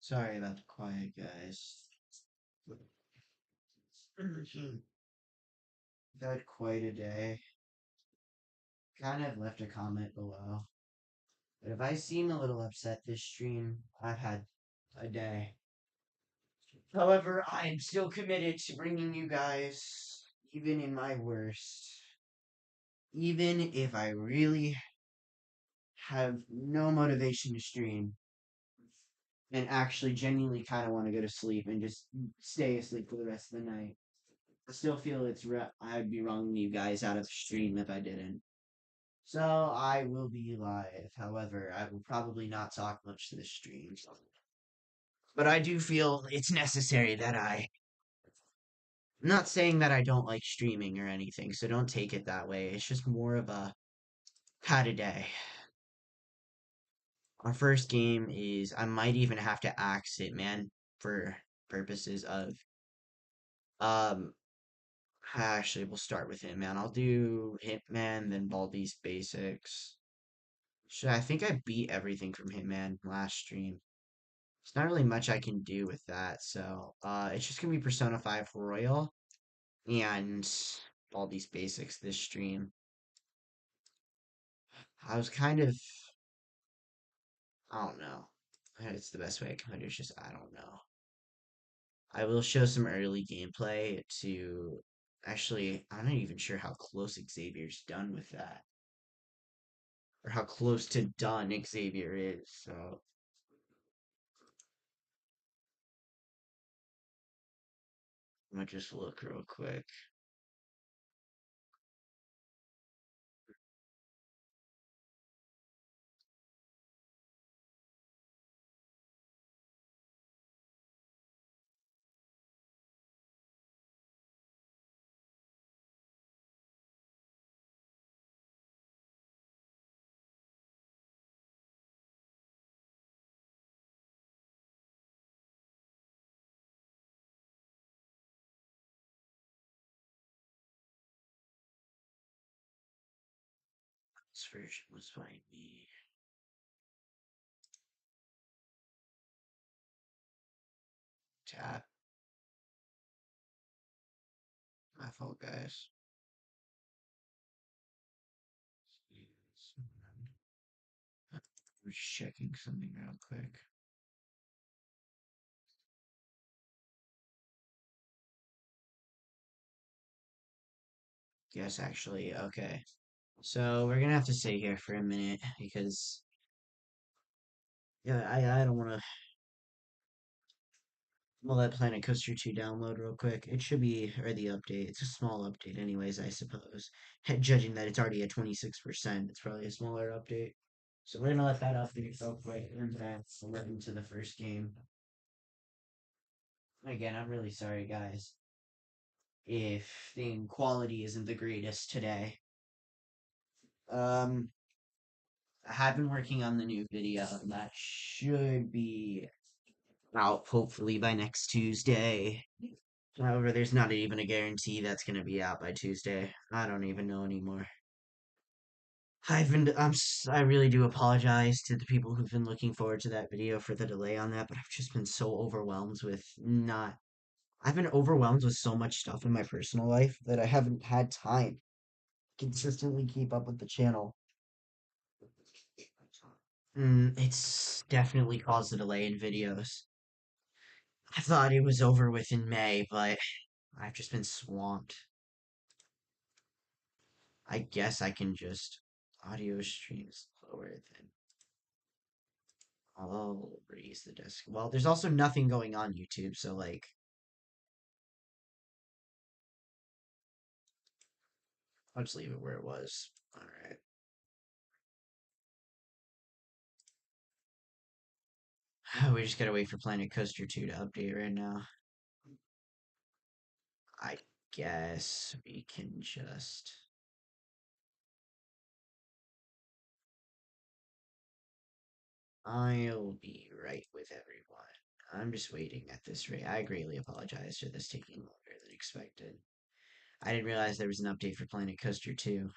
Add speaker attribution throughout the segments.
Speaker 1: Sorry about the quiet, guys. I've had quite a day. Kind of left a comment below. But if I seem a little upset this stream, I've had a day. However, I am still committed to bringing you guys, even in my worst. Even if I really have no motivation to stream and actually genuinely kind of want to go to sleep and just stay asleep for the rest of the night. I still feel I'd be wronging you guys out of the stream if I didn't. So I will be live. However, I will probably not talk much to the stream. But I do feel it's necessary that I'm not saying that I don't like streaming or anything, so don't take it that way. It's just more of a had a day. Our first game is I might even have to axe it, man, for purposes of um actually we'll start with Hitman. I'll do Hitman, then Baldi's basics. I think I beat everything from Hitman last stream. There's not really much I can do with that, so it's just gonna be Persona 5 Royal and all these basics this stream. I was kind of I don't know. It's the best way I can put it. It's just I don't know. I will show some early gameplay to actually I'm not even sure how close Xavier's done with that. Or how close to done Xavier is, so I'm gonna just look real quick. This version was by me. Tap. My fault, guys. I'm just checking something real quick. Yes, actually, okay. So we're gonna have to stay here for a minute because yeah, I don't wanna I'm gonna let Planet Coaster 2 download real quick. It should be or the update. It's a small update anyways, I suppose. Judging that it's already at 26%, it's probably a smaller update. So we're gonna let that update real quick and then we'll get into the first game. Again, I'm really sorry guys if the quality isn't the greatest today. Um I have been working on the new video, and that should be out hopefully by next Tuesday. However, there's not even a guarantee that's going to be out by Tuesday. I don't even know anymore. I really do apologize to the people who've been looking forward to that video for the delay on that, but I've just been so overwhelmed with not. I've been overwhelmed with so much stuff in my personal life that I haven't had time to consistently keep up with the channel. It's definitely caused a delay in videos. I thought it was over with in May, but I've just been swamped. I guess I can just audio streams lower than I'll raise the desk. Well, there's also nothing going on YouTube, so like I'll just leave it where it was. Alright. We just gotta wait for Planet Coaster 2 to update right now. I guess we can just I'll be right with everyone. I'm just waiting at this rate. I greatly apologize for this taking longer than expected. I didn't realize there was an update for Planet Coaster 2.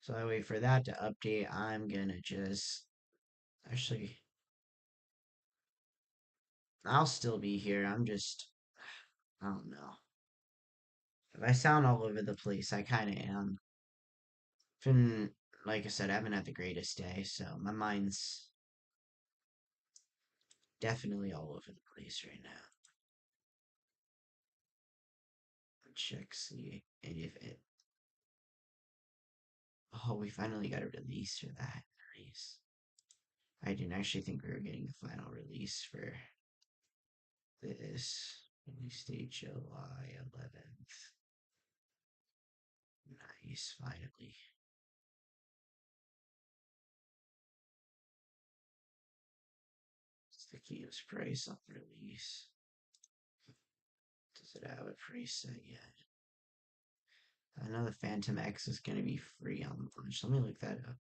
Speaker 1: So I wait for that to update. I'm gonna just actually I'll still be here. I don't know. If I sound all over the place, I kind of am. Been, like I said, I haven't had the greatest day, so my mind's definitely all over the place right now. Check, see if it. Oh, we finally got a release for that. Nice. I didn't actually think we were getting the final release for this. Release date July 11th. Nice, finally. It's the game's price on release. Does it have a price set yet? I know the Phantom X is going to be free on launch. Let me look that up.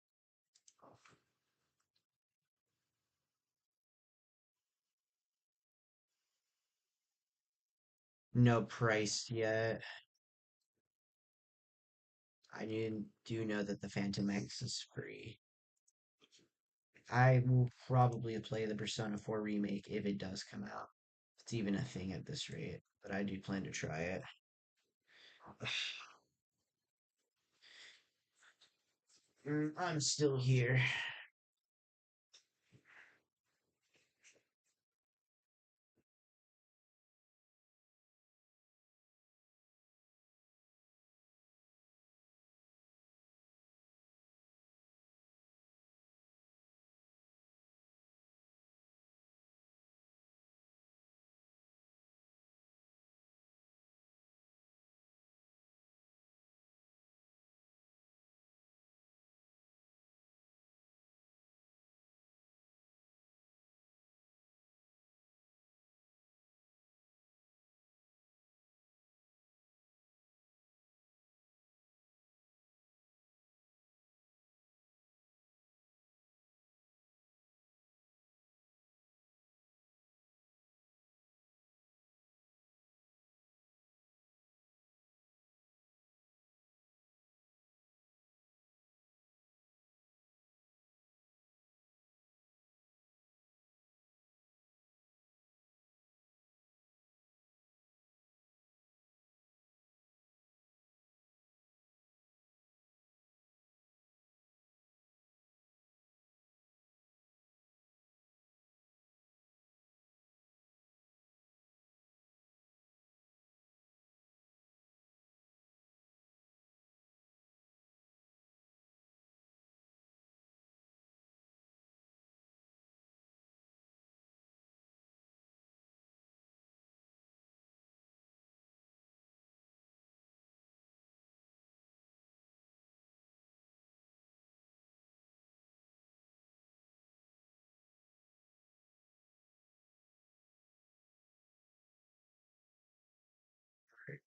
Speaker 1: No price yet. I do know that the Phantom X is free. I will probably play the Persona 4 remake if it does come out. If it's even a thing at this rate, but I do plan to try it. I'm still here.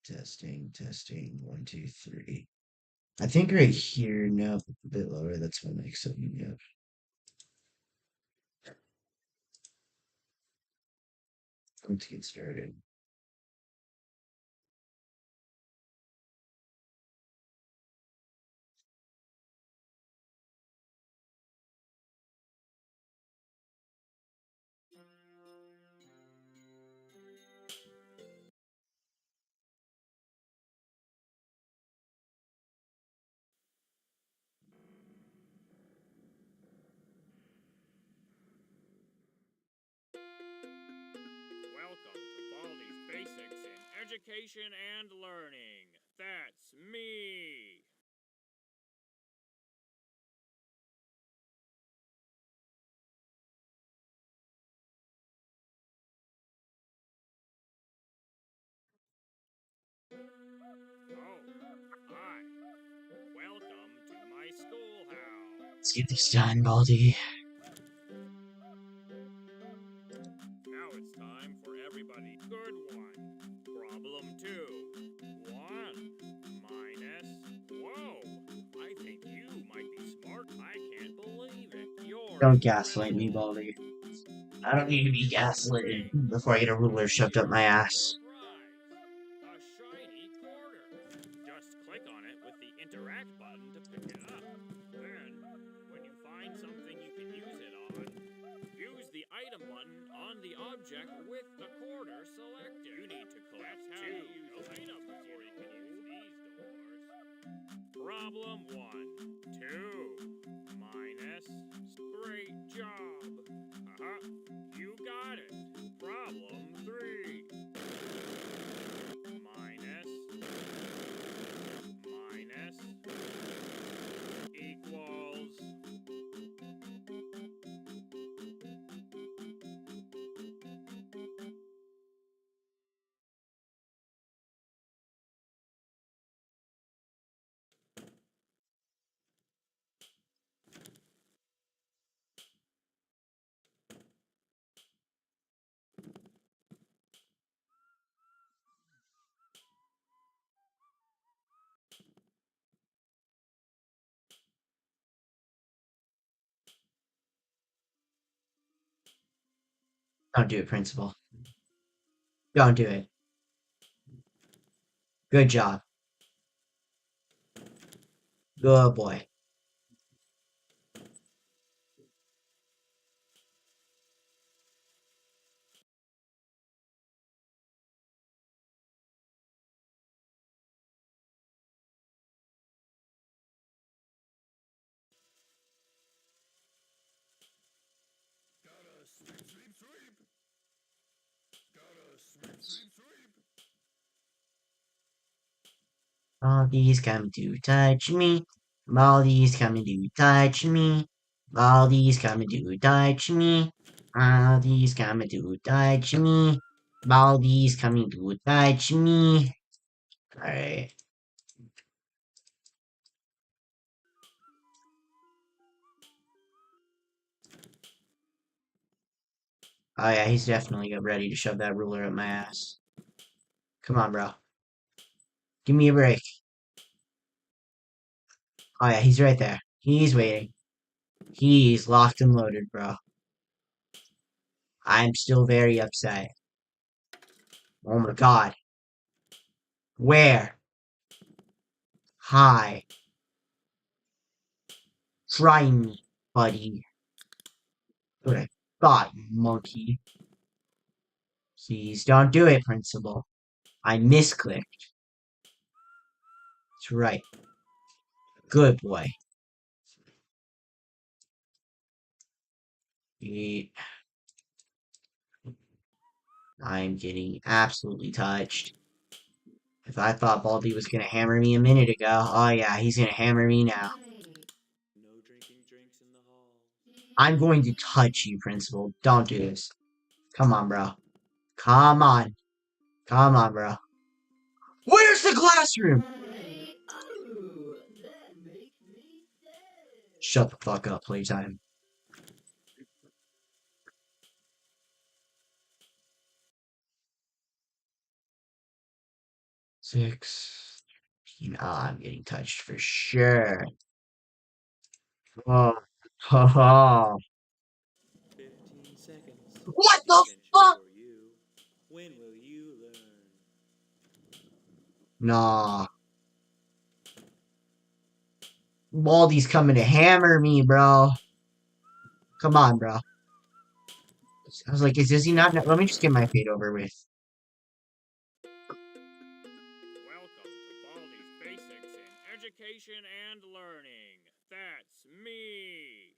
Speaker 1: Testing, testing. One, two, three. I think right here, no, a bit lower. That's what makes it. Yeah. Let's get started.
Speaker 2: Welcome to Baldi's Basics in Education and Learning. That's me. Oh, hi. Welcome to my schoolhouse.
Speaker 1: Let's get this done, Baldi.
Speaker 2: Now it's time for everybody. Good one. Problem 2. 1 minus. Whoa! I think you might be smart. I can't believe it. You're
Speaker 1: Don't gaslight me,
Speaker 2: incredible.
Speaker 1: Baldi. I don't need to be
Speaker 2: Here's your
Speaker 1: gaslighted
Speaker 2: ring.
Speaker 1: before I get a ruler shoved up my
Speaker 2: Here's your
Speaker 1: ass.
Speaker 2: prize. A shiny quarter. Just click on it with the interact button to pick it up. Then, when you find something you can use it on, use the item button on the object with the quarter selected. You need to collect two items before you can use these doors. Problem 1. 2 minus. Great job. Uh-huh. You got it. Problem 3. Minus. Minus. Equals.
Speaker 1: Don't do it, Principal. Don't do it. Good job. Good boy.
Speaker 2: Gotta sweep, sweep, sweep. Gotta sweep, sweep, sweep.
Speaker 1: Baldi's coming to touch me. Baldi's coming to touch me. Baldi's coming to touch me. Baldi's coming to touch me. Baldi's coming to touch me. Alright. Oh yeah, he's definitely ready to shove that ruler up my ass. Come on, bro. Give me a break. Oh yeah, he's right there. He's waiting. He's locked and loaded, bro. I'm still very upset. Oh my god. Where? Hi. Try me, buddy. What I thought, you monkey. Please don't do it, Principal. I misclicked. That's right. Good boy. Ye- I'm getting absolutely touched. If I thought Baldi was gonna hammer me a minute ago, oh yeah, he's gonna hammer me now.
Speaker 2: No drinking drinks in the hall.
Speaker 1: I'm going to touch you, Principal. Don't do this. Come on, bro. Come on. Come on, bro. Where's the classroom? Shut the fuck up, playtime. 6. I'm getting touched for sure. Oh, ha ha.
Speaker 2: 15 seconds.
Speaker 1: What the
Speaker 2: Attention
Speaker 1: fuck?
Speaker 2: for you. When will you learn?
Speaker 1: Nah. Baldi's coming to hammer me, bro. Come on, bro. I was like, does he not know? Let me just get my fate over with.
Speaker 2: Welcome to Baldi's Basics in Education and Learning. That's me.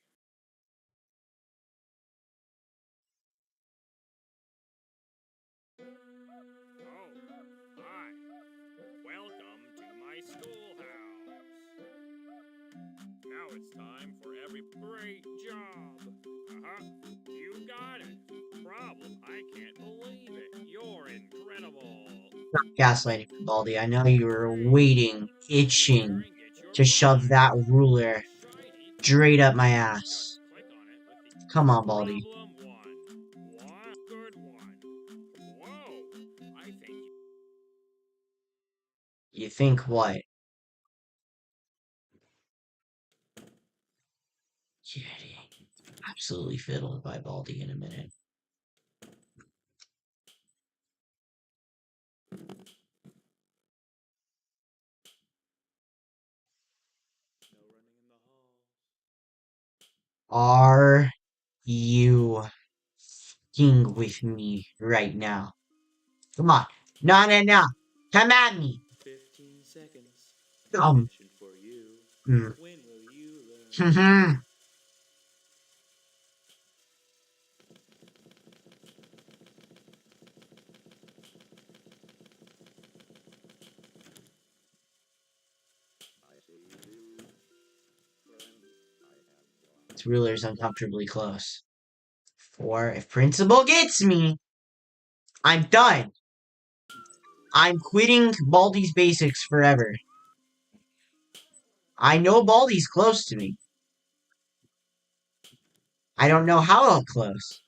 Speaker 2: Oh, hi. Welcome to my schoolhouse. Now it's time for every great job. Uh-huh. You got it. Problem, I can't believe it. You're incredible.
Speaker 1: Gaslighting, Baldi. I know you were waiting, itching
Speaker 2: Sharing gets your
Speaker 1: to shove that
Speaker 2: prize.
Speaker 1: ruler
Speaker 2: A shiny.
Speaker 1: straight up my
Speaker 2: Just
Speaker 1: ass.
Speaker 2: click on it with the
Speaker 1: Come on, Baldi.
Speaker 2: problem one. One good one. Whoa. I think
Speaker 1: You think what? Getting absolutely fiddled by Baldi in a minute.
Speaker 2: no running in the halls.
Speaker 1: Are you fucking with me right now. Come on. No, no, no. Come at me.
Speaker 2: 15 seconds.
Speaker 1: Um.
Speaker 2: Detention for you.
Speaker 1: Mm.
Speaker 2: When will you learn?
Speaker 1: This ruler's uncomfortably close. 4. If Principal gets me, I'm done. I'm quitting Baldi's Basics forever. I know Baldi's close to me. I don't know how close.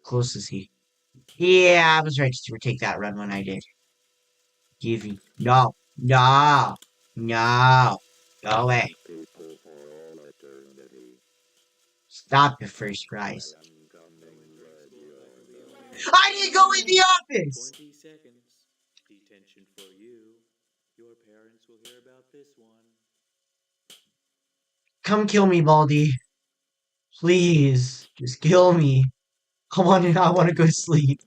Speaker 1: Close is he? Yeah, I was right to take that run when I did. Give me. No. No. No. Go away.
Speaker 2: People for all eternity.
Speaker 1: Stop the first prize.
Speaker 2: I am coming, let
Speaker 1: I didn't go in the office!
Speaker 2: 20 seconds. Detention for you. Your parents will hear about this one.
Speaker 1: Come kill me, Baldi. Please. Just kill me. I want to go to sleep.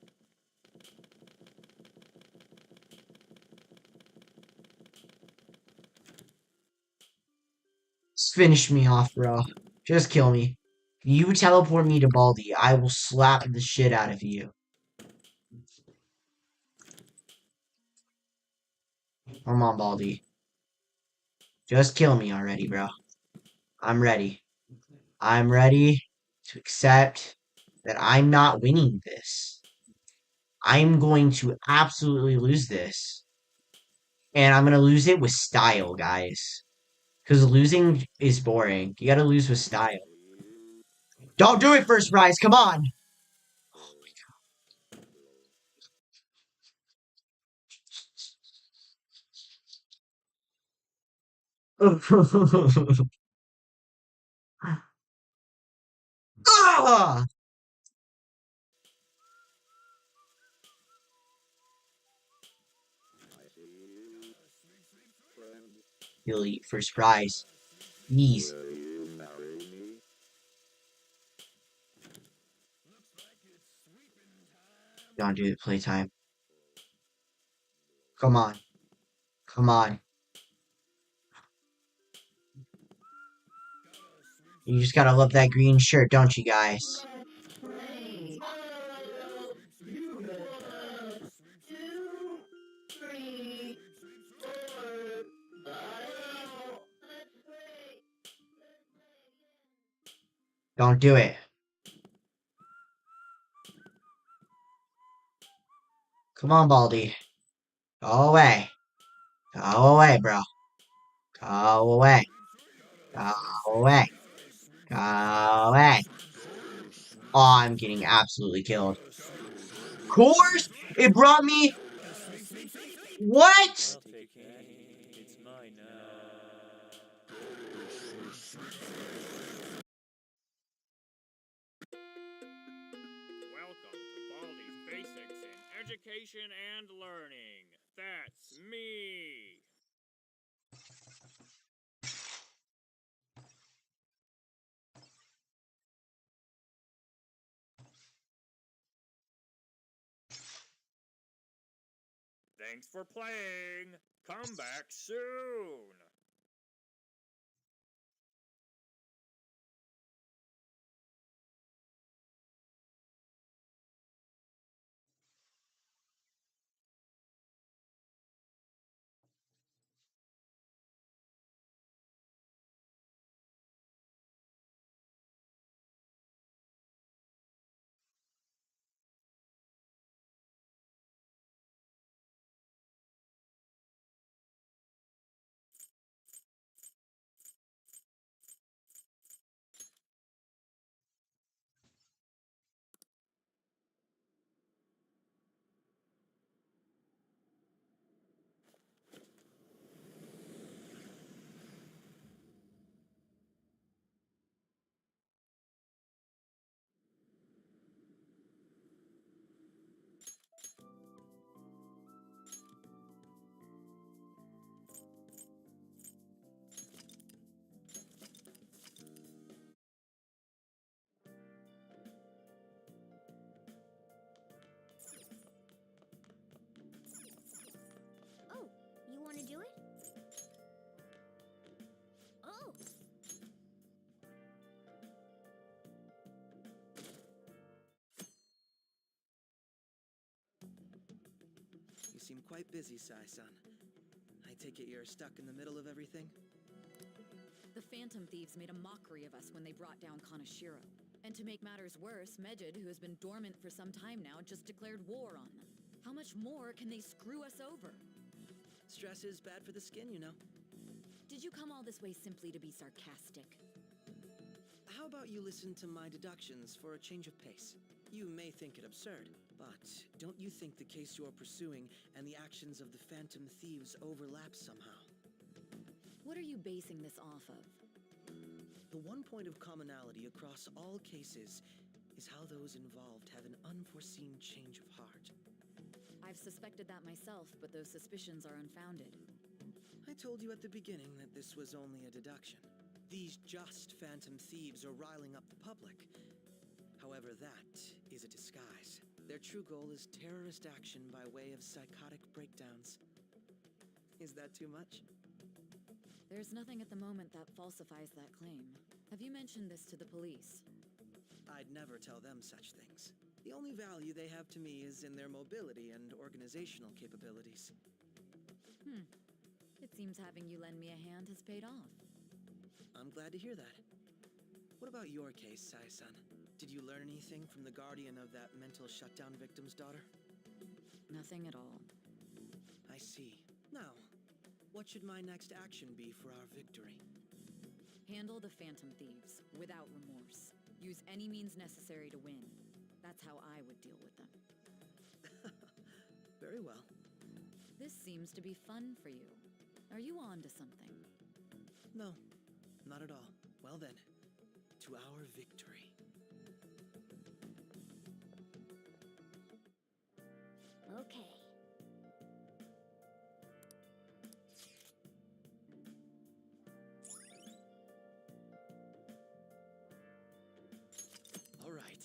Speaker 1: Just finish me off, bro. Just kill me. You teleport me to Baldi, I will slap the shit out of you. Come on, Baldi. Just kill me already, bro. I'm ready. I'm ready to accept that I'm not winning this. I'm going to absolutely lose this. And I'm going to lose it with style, guys. Because losing is boring. You gotta lose with style. Don't do it first, Rise. Come on. Ah! Delete first prize. Please.
Speaker 2: Will you marry me?
Speaker 1: Don't do it playtime. Come on. Come on. You just gotta love that green shirt, don't you guys? Don't do it. Come on, Baldi. Go away. Go away, bro. Go away. Go away. Go away. Oh, I'm getting absolutely killed. Of course, it brought me. What?
Speaker 2: I'll take that. It's mine now. Welcome to Baldi's Basics in Education and Learning. That's me. Thanks for playing. Come back soon.
Speaker 3: seem quite busy, Sai-san. I take it you're stuck in the middle of everything?
Speaker 4: The Phantom Thieves made a mockery of us when they brought down Kaneshiro. And to make matters worse, Mejid, who has been dormant for some time now, just declared war on them. How much more can they screw us over?
Speaker 3: Stress is bad for the skin, you know.
Speaker 4: Did you come all this way simply to be sarcastic?
Speaker 3: How about you listen to my deductions for a change of pace? You may think it absurd, but don't you think the case you're pursuing and the actions of the Phantom Thieves overlap somehow?
Speaker 4: What are you basing this off of?
Speaker 3: The one point of commonality across all cases is how those involved have an unforeseen change of heart.
Speaker 4: I've suspected that myself, but those suspicions are unfounded.
Speaker 3: I told you at the beginning that this was only a deduction. These just Phantom Thieves are riling up the public. However, that is a disguise. Their true goal is terrorist action by way of psychotic breakdowns. Is that too much?
Speaker 4: There's nothing at the moment that falsifies that claim. Have you mentioned this to the police?
Speaker 3: I'd never tell them such things. The only value they have to me is in their mobility and organizational capabilities.
Speaker 4: It seems having you lend me a hand has paid off.
Speaker 3: I'm glad to hear that. What about your case, Sai-san? Did you learn anything from the guardian of that mental shutdown victim's daughter?
Speaker 4: Nothing at all.
Speaker 3: I see. Now, what should my next action be for our victory?
Speaker 4: Handle the Phantom Thieves, without remorse. Use any means necessary to win. That's how I would deal with them.
Speaker 3: Very well.
Speaker 4: This seems to be fun for you. Are you on to something?
Speaker 3: No, not at all. Well then, to our victory.
Speaker 5: Okay.
Speaker 3: All right.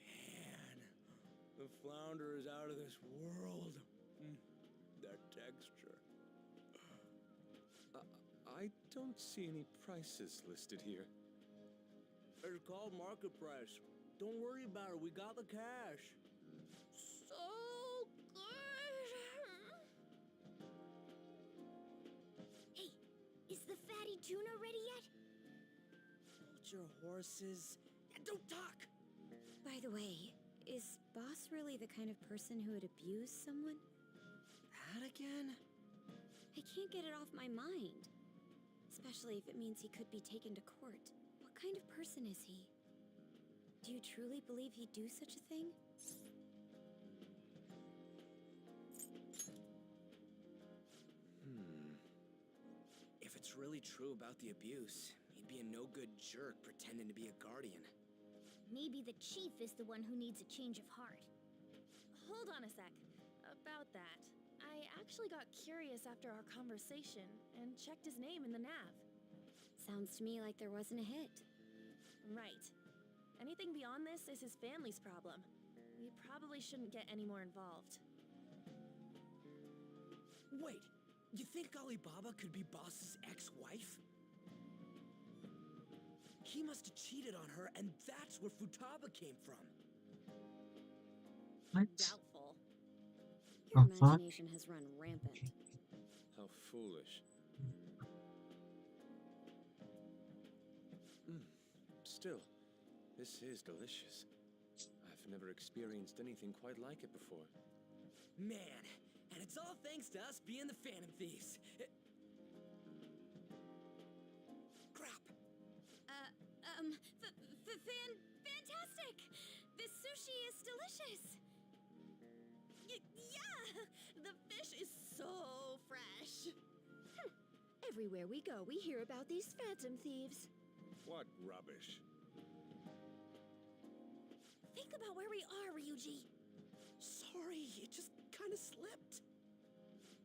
Speaker 6: Man, the flounder is out of this world. That texture. I don't see any prices listed here.
Speaker 7: It's called market price. Don't worry about it. We got the cash.
Speaker 5: So good. Hey, is the fatty tuna ready yet?
Speaker 3: Hold your horses and don't talk.
Speaker 8: By the way, is Boss really the kind of person who would abuse someone?
Speaker 3: That again?
Speaker 8: I can't get it off my mind. Especially if it means he could be taken to court. What kind of person is he? Do you truly believe he'd do such a thing?
Speaker 7: If it's really true about the abuse, he'd be a no-good jerk pretending to be a guardian.
Speaker 5: Maybe the chief is the one who needs a change of heart.
Speaker 9: Hold on a sec. About that, I actually got curious after our conversation and checked his name in the nav.
Speaker 8: Sounds to me like there wasn't a hit.
Speaker 9: Right. Anything beyond this is his family's problem. We probably shouldn't get any more involved.
Speaker 7: Wait, you think Alibaba could be Boss's ex-wife? He must have cheated on her, and that's where Futaba came from.
Speaker 9: Doubtful.
Speaker 8: Your
Speaker 10: The fuck?
Speaker 8: imagination has run rampant.
Speaker 6: How foolish. Still, this is delicious. I've never experienced anything quite like it before.
Speaker 7: Man, and it's all thanks to us being the Phantom Thieves. Crap.
Speaker 5: Fantastic! This sushi is delicious!
Speaker 9: Yeah! The fish is so fresh!
Speaker 5: Everywhere we go, we hear about these Phantom Thieves.
Speaker 6: What rubbish.
Speaker 5: Think about where we are, Ryuji.
Speaker 7: Sorry, it just kind of slipped.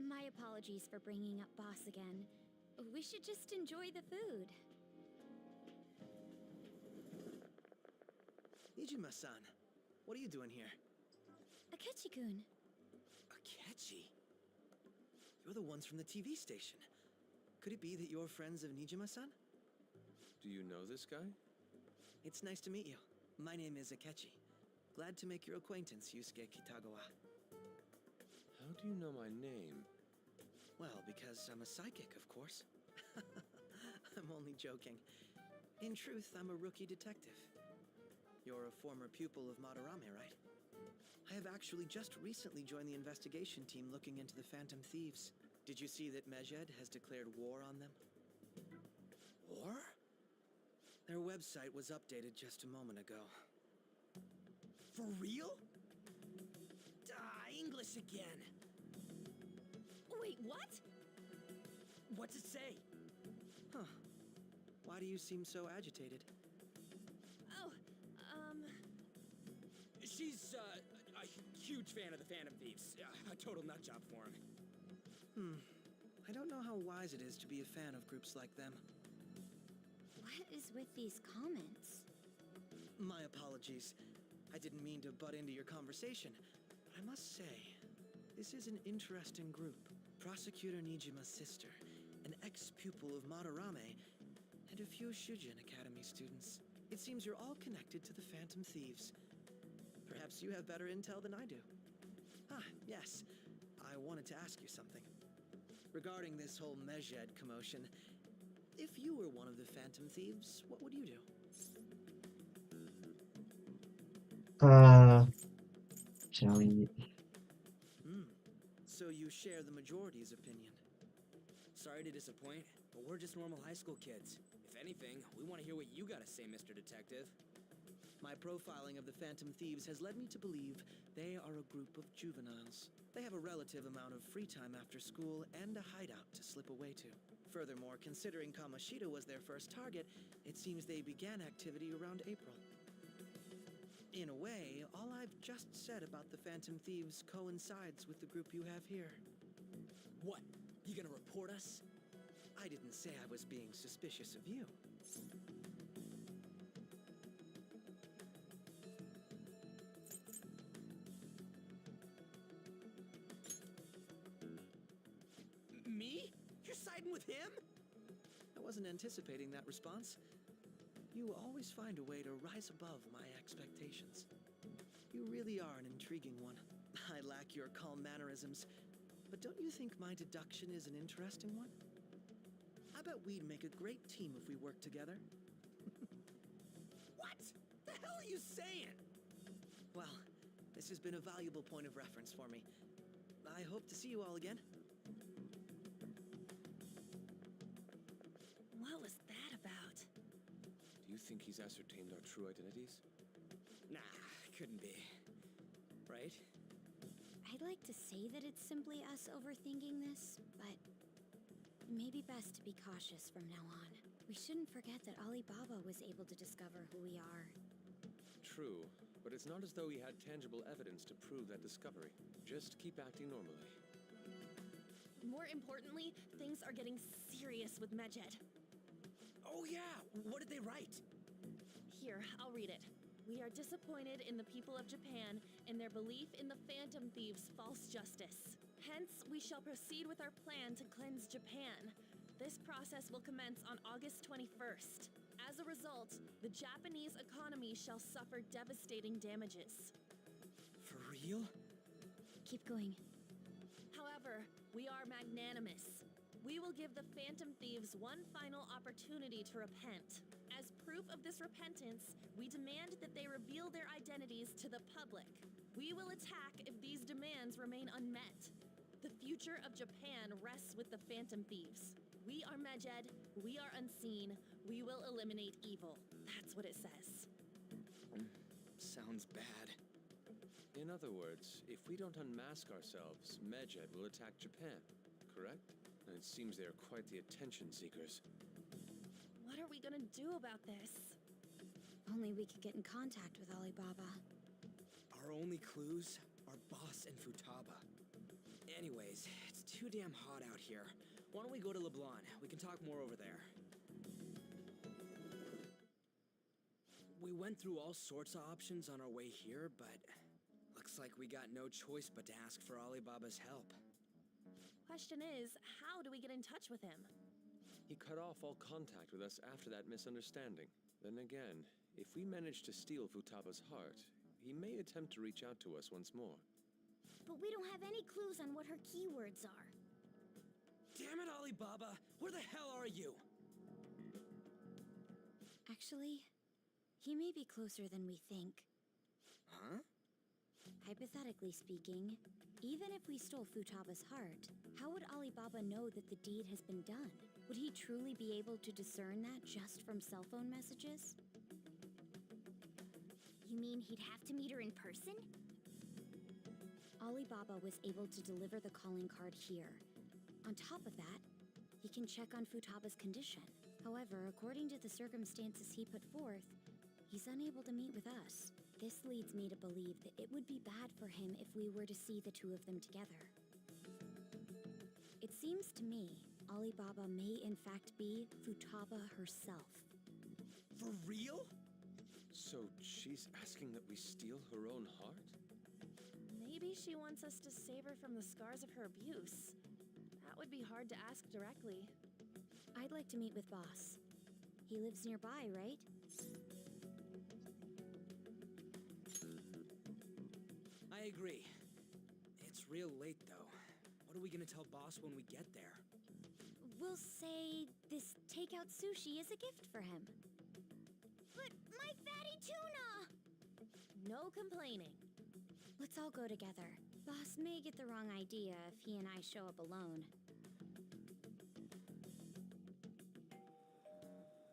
Speaker 5: My apologies for bringing up Boss again. We should just enjoy the food.
Speaker 3: Ijima-san, what are you doing here?
Speaker 5: Akechi-kun.
Speaker 3: Akechi? You're the ones from the TV station. Could it be that you're friends of Nijima-san?
Speaker 6: Do you know this guy?
Speaker 3: It's nice to meet you. My name is Akechi. Glad to make your acquaintance, Yusuke Kitagawa.
Speaker 6: How do you know my name?
Speaker 3: Well, because I'm a psychic, of course. I'm only joking. In truth, I'm a rookie detective. You're a former pupil of Madarame, right? I have actually just recently joined the investigation team looking into the Phantom Thieves. Did you see that Mejed has declared war on them?
Speaker 7: War?
Speaker 3: Their website was updated just a moment ago.
Speaker 7: For real? English again.
Speaker 9: Wait, what?
Speaker 7: What's it say?
Speaker 3: Huh. Why do you seem so agitated?
Speaker 9: Oh,
Speaker 7: She's, a huge fan of the Phantom Thieves. A total nutjob for him.
Speaker 3: I don't know how wise it is to be a fan of groups like them.
Speaker 8: What is with these comments?
Speaker 3: My apologies. I didn't mean to butt into your conversation, but I must say, this is an interesting group. Prosecutor Nijima's sister, an ex-pupil of Madarame, and a few Shujin Academy students. It seems you're all connected to the Phantom Thieves. Perhaps you have better intel than I do. Ah, yes. I wanted to ask you something. Regarding this whole Mejed commotion, if you were one of the Phantom Thieves, what would you do?
Speaker 1: Shall
Speaker 3: So you share the majority's opinion.
Speaker 7: Sorry to disappoint, but we're just normal high school kids. If anything, we want to hear what you gotta say, Mr. Detective.
Speaker 3: My profiling of the Phantom Thieves has led me to believe they are a group of juveniles. They have a relative amount of free time after school and a hideout to slip away to. Furthermore, considering Kamoshida was their first target, it seems they began activity around April. In a way, all I've just said about the Phantom Thieves coincides with the group you have here.
Speaker 7: What? You gonna report us?
Speaker 3: I didn't say I was being suspicious of you.
Speaker 7: Me? You're siding with him?
Speaker 3: I wasn't anticipating that response. You always find a way to rise above my expectations. You really are an intriguing one. I lack your calm mannerisms, but don't you think my deduction is an interesting one? I bet we'd make a great team if we worked together.
Speaker 7: What? The hell are you saying?
Speaker 3: Well, this has been a valuable point of reference for me. I hope to see you all again.
Speaker 9: what was that about?
Speaker 6: Do you think he's ascertained our true identities?
Speaker 7: Nah, couldn't be. Right?
Speaker 8: I'd like to say that it's simply us overthinking this, but it may be best to be cautious from now on. We shouldn't forget that Alibaba was able to discover who we are.
Speaker 6: True, but it's not as though he had tangible evidence to prove that discovery. Just keep acting normally.
Speaker 9: More importantly, things are getting serious with Mejed.
Speaker 7: Oh yeah, what did they write?
Speaker 9: Here, I'll read it. We are disappointed in the people of Japan and their belief in the Phantom Thieves' false justice. Hence, we shall proceed with our plan to cleanse Japan. This process will commence on August 21st. As a result, the Japanese economy shall suffer devastating damages.
Speaker 7: For real?
Speaker 8: Keep going.
Speaker 9: However, we are magnanimous. We will give the Phantom Thieves one final opportunity to repent. As proof of this repentance, we demand that they reveal their identities to the public. We will attack if these demands remain unmet. The future of Japan rests with the Phantom Thieves. We are Mejed, we are unseen, we will eliminate evil. That's what it says.
Speaker 7: Sounds bad.
Speaker 6: In other words, if we don't unmask ourselves, Mejed will attack Japan, correct? And it seems they are quite the attention seekers.
Speaker 9: What are we gonna do about this?
Speaker 8: Only we could get in contact with Alibaba.
Speaker 7: Our only clues are Boss and Futaba. Anyways, it's too damn hot out here. Why don't we go to Leblon? We can talk more over there. We went through all sorts of options on our way here, but looks like we got no choice but to ask for Alibaba's help.
Speaker 9: Question is, how do we get in touch with him?
Speaker 6: He cut off all contact with us after that misunderstanding. Then again, if we manage to steal Futaba's heart, he may attempt to reach out to us once more.
Speaker 8: But we don't have any clues on what her keywords are.
Speaker 7: Damn it, Alibaba! Where the hell are you?
Speaker 8: Actually, he may be closer than we think.
Speaker 7: Huh?
Speaker 8: Hypothetically speaking, even if we stole Futaba's heart, how would Alibaba know that the deed has been done? Would he truly be able to discern that just from cell phone messages?
Speaker 5: You mean he'd have to meet her in person?
Speaker 8: Alibaba was able to deliver the calling card here. On top of that, he can check on Futaba's condition. However, according to the circumstances he put forth, he's unable to meet with us. This leads me to believe that it would be bad for him if we were to see the two of them together. It seems to me Alibaba may in fact be Futaba herself.
Speaker 7: For real?
Speaker 6: So she's asking that we steal her own heart?
Speaker 9: Maybe she wants us to save her from the scars of her abuse. That would be hard to ask directly.
Speaker 8: I'd like to meet with Boss. He lives nearby, right?
Speaker 7: I agree. It's real late, though. What are we gonna tell Boss when we get there?
Speaker 8: We'll say this takeout sushi is a gift for him.
Speaker 5: But my fatty tuna!
Speaker 9: No complaining.
Speaker 8: Let's all go together. Boss may get the wrong idea if he and I show up alone.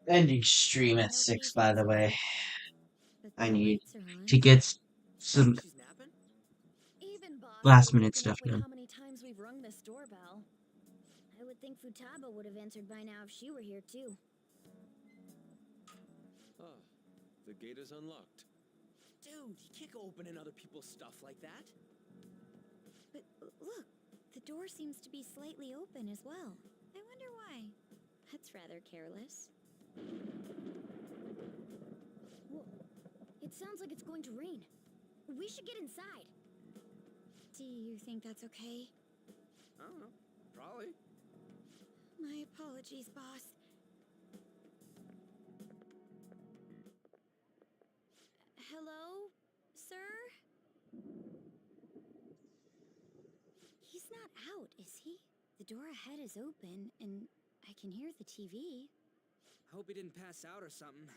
Speaker 1: Ending stream at
Speaker 8: No
Speaker 1: 6, by the way.
Speaker 8: But
Speaker 1: I
Speaker 8: the
Speaker 1: need
Speaker 8: lights are on.
Speaker 1: to get some
Speaker 7: She's napping?
Speaker 9: Even Boss
Speaker 1: last
Speaker 9: is
Speaker 1: minute
Speaker 9: woken
Speaker 1: stuff
Speaker 9: up with
Speaker 1: done.
Speaker 9: how many times we've rung this doorbell.
Speaker 5: I would think Futaba would have answered by now if she were here too.
Speaker 6: Ah, the gate is unlocked.
Speaker 7: Dude, you can't go opening other people's stuff like that.
Speaker 8: But look, the door seems to be slightly open as well. I wonder why. That's rather careless.
Speaker 5: Whoa. It sounds like it's going to rain. We should get inside.
Speaker 8: Do you think that's okay?
Speaker 7: I don't know. Probably.
Speaker 8: My apologies, boss. Hello, sir? He's not out, is he? The door ahead is open, and I can hear the TV.
Speaker 7: I hope he didn't pass out or something.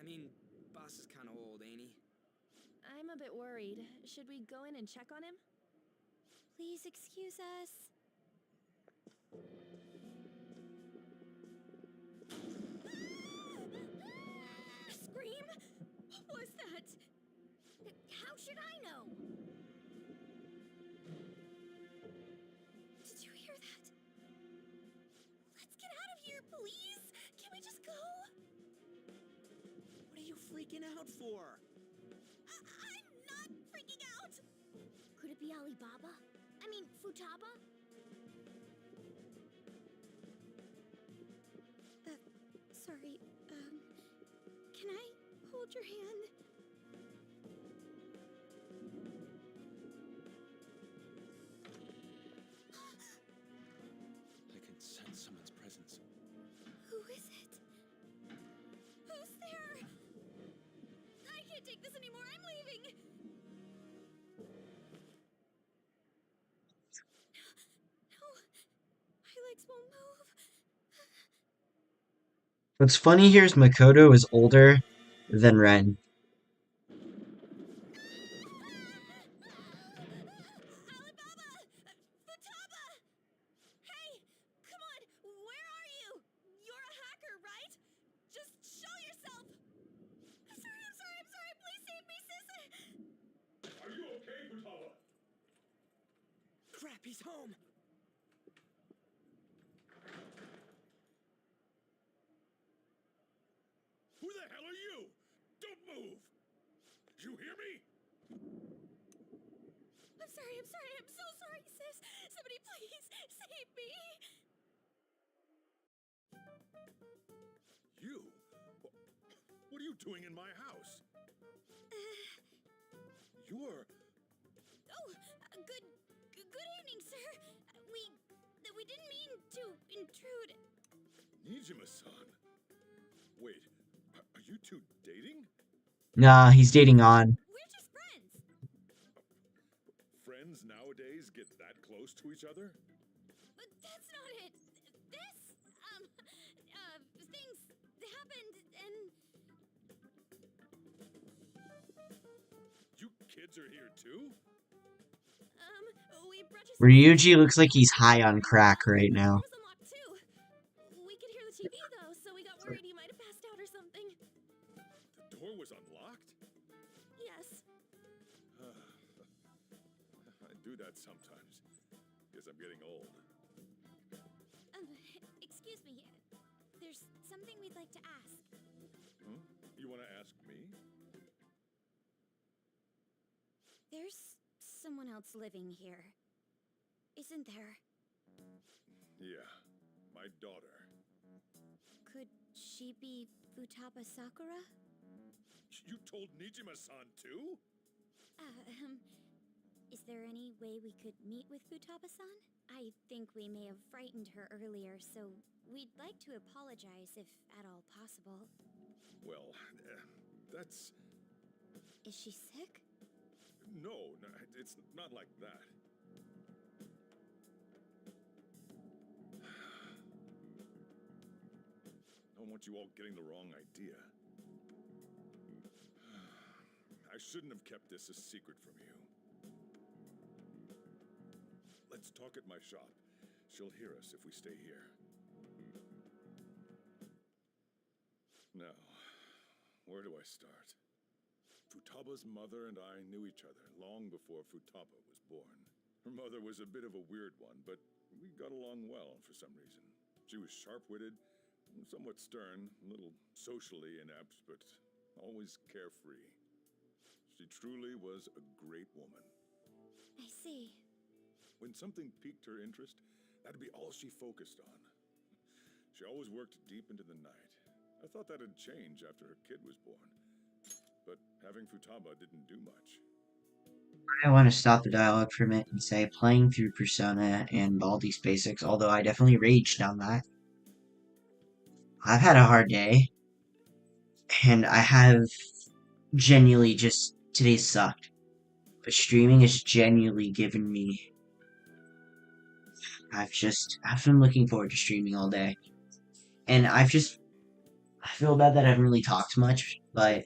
Speaker 7: I mean, Boss is kind of old, ain't he?
Speaker 9: I'm a bit worried. Should we go in and check on him?
Speaker 8: Please excuse us.
Speaker 5: Scream? What was that? How should I know?
Speaker 8: Did you hear that?
Speaker 5: Let's get out of here, please! Can we just go?
Speaker 7: What are you freaking out for?
Speaker 5: I'm not freaking out! Could it be Alibaba? I mean, Futaba?
Speaker 8: Sorry, can I hold your hand?
Speaker 6: I can sense someone's presence.
Speaker 8: Who is it?
Speaker 5: Who's there? I can't take this anymore. I'm leaving.
Speaker 8: No, my legs won't move.
Speaker 1: What's funny here is Makoto is older than Ren.
Speaker 5: Alibaba! Futaba! Hey, come on. Where are you? You're a hacker, right? Just show yourself. I'm sorry. Please save me, sis.
Speaker 2: Are you okay, Futaba?
Speaker 7: Crap, he's home!
Speaker 2: Who the hell are you? Don't move! You hear me?
Speaker 5: I'm sorry. I'm so sorry, sis. Somebody please save me.
Speaker 2: You? What are you doing in my house? You're...
Speaker 5: Oh, good evening, sir. We didn't mean to intrude.
Speaker 2: Nijima-san. Wait, are you two dating?
Speaker 1: Nah, he's dating on.
Speaker 5: We're just friends.
Speaker 2: Friends nowadays get that close to each other?
Speaker 5: But that's not it. This, things happened and...
Speaker 2: You kids are here too?
Speaker 5: We brought you some
Speaker 1: Ryuji
Speaker 5: snacks.
Speaker 1: looks like he's high on crack right
Speaker 5: The
Speaker 1: now.
Speaker 5: door was unlocked too. We could hear the TV though, so we got worried he might have passed out or something.
Speaker 2: The door was unlocked?
Speaker 5: Yes.
Speaker 2: I do that sometimes. Guess I'm getting old.
Speaker 8: Excuse me. There's something we'd like to ask.
Speaker 2: Huh? You want to ask me?
Speaker 8: There's someone else living here, isn't there?
Speaker 2: Yeah, my daughter.
Speaker 8: Could she be Futaba Sakura?
Speaker 2: You told Nijima-san too?
Speaker 8: Is there any way we could meet with Futaba-san? I think we may have frightened her earlier, so we'd like to apologize if at all possible.
Speaker 2: Well, that's...
Speaker 8: Is she sick?
Speaker 2: No, it's not like that. I don't want you all getting the wrong idea. I shouldn't have kept this a secret from you. Let's talk at my shop. She'll hear us if we stay here. Now, where do I start? Futaba's mother and I knew each other long before Futaba was born. Her mother was a bit of a weird one, but we got along well for some reason. She was sharp-witted, somewhat stern, a little socially inept, but always carefree. She truly was a great woman.
Speaker 8: I see.
Speaker 2: When something piqued her interest, that'd be all she focused on. She always worked deep into the night. I thought that'd change after her kid was born. But having Futaba didn't do much.
Speaker 1: I want to stop the dialogue for a minute and say playing through Persona and Baldi's Basics, although I definitely raged on that. I've had a hard day, and I have genuinely just... Today sucked. But streaming has genuinely given me... I've been looking forward to streaming all day. And I feel bad that I haven't really talked much, but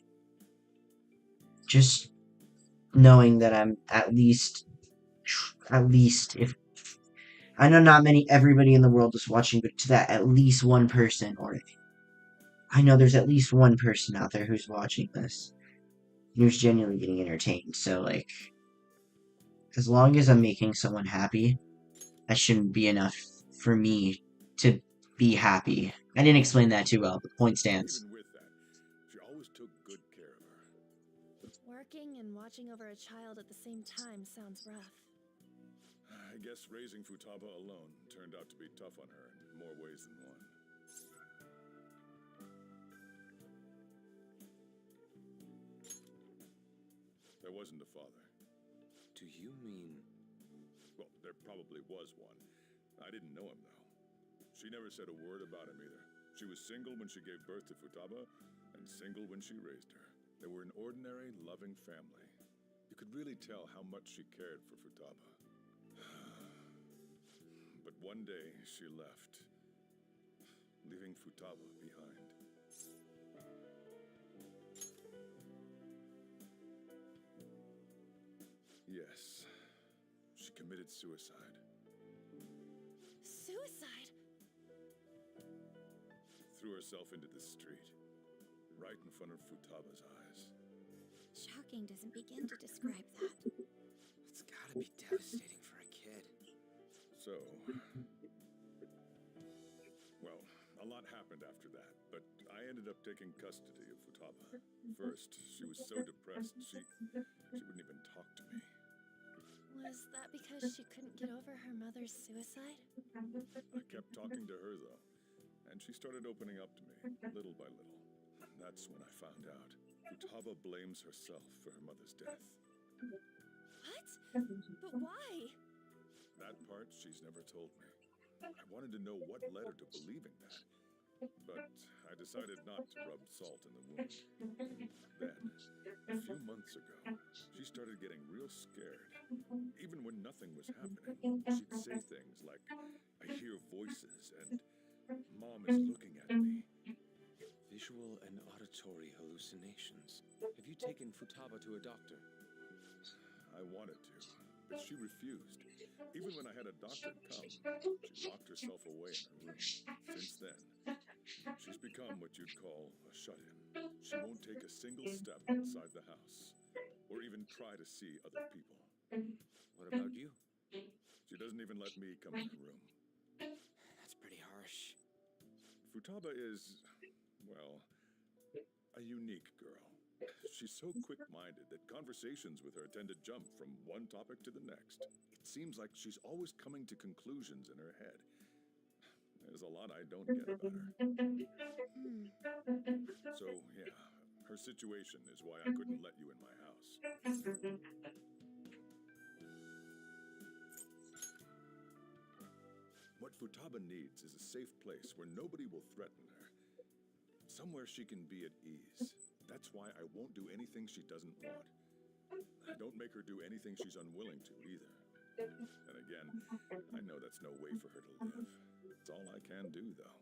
Speaker 1: just knowing that I'm at least if I know not everybody in the world is watching, but to that at least one person, or I know there's at least one person out there who's watching this, who's genuinely getting entertained. So like, as long as I'm making someone happy, that shouldn't be enough for me to be happy. I didn't explain that too well, but the point stands.
Speaker 2: Even with that, she always took good care of her.
Speaker 9: Working and watching over a child at the same time sounds rough.
Speaker 2: I guess raising Futaba alone turned out to be tough on her in more ways than one. There wasn't a father.
Speaker 6: Do you mean...
Speaker 2: Well, there probably was one. I didn't know him, though. She never said a word about him either. She was single when she gave birth to Futaba, and single when she raised her. They were an ordinary, loving family. You could really tell how much she cared for Futaba. But one day, she left, leaving Futaba behind. Yes, she committed suicide.
Speaker 5: Suicide?
Speaker 2: Threw herself into the street, right in front of Futaba's eyes.
Speaker 8: Shocking doesn't begin to describe that.
Speaker 7: It's gotta be devastating for a kid.
Speaker 2: So, well, a lot happened after that, but I ended up taking custody of Futaba. First, she was so depressed, she wouldn't even talk to me.
Speaker 9: Was that because she couldn't get over her mother's suicide?
Speaker 2: I kept talking to her, though, and she started opening up to me, little by little. That's when I found out. Futaba blames herself for her mother's death.
Speaker 5: What? But why?
Speaker 2: That part she's never told me. I wanted to know what led her to believing that.
Speaker 10: but I decided not to rub salt in the wound. Then, a few months ago, she started getting real scared. Even when nothing was happening, she'd say things like, I hear voices and Mom is looking at me.
Speaker 6: Visual and auditory hallucinations. Have you taken Futaba to a doctor?
Speaker 10: I wanted to, but she refused. Even when I had a doctor come, she locked herself away in her room. Since then, she's become what you'd call a shut-in. She won't take a single step outside the house, or even try to see other people.
Speaker 6: What about you?
Speaker 10: She doesn't even let me come in her room.
Speaker 7: That's pretty harsh.
Speaker 10: Futaba is, well, a unique girl. She's so quick-minded that conversations with her tend to jump from one topic to the next. It seems like she's always coming to conclusions in her head. There's a lot I don't get about her. So, yeah, her situation is why I couldn't let you in my house. What Futaba needs is a safe place where nobody will threaten her. Somewhere she can be at ease. That's why I won't do anything she doesn't want. I don't make her do anything she's unwilling to either. And again, I know that's no way for her to live. It's all I can do, though.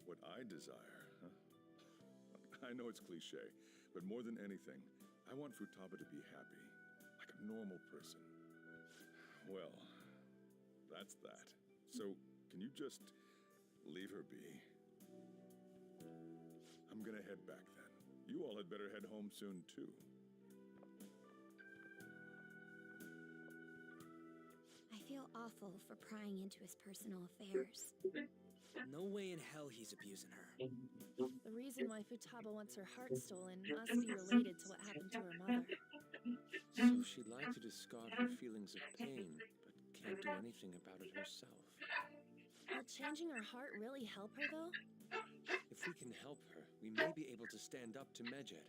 Speaker 10: What I desire, huh? I know it's cliche, but more than anything, I want Futaba to be happy, like a normal person. Well, that's that. So, can you just leave her be? I'm gonna head back then. You all had better head home soon, too.
Speaker 8: I feel awful for prying into his personal affairs.
Speaker 7: No way in hell he's abusing her.
Speaker 9: The reason why Futaba wants her heart stolen must be related to what happened to her mother.
Speaker 6: So she'd like to discard her feelings of pain, but can't do anything about it herself.
Speaker 9: Will changing her heart really help her, though?
Speaker 6: If we can help her, we may be able to stand up to Medjed.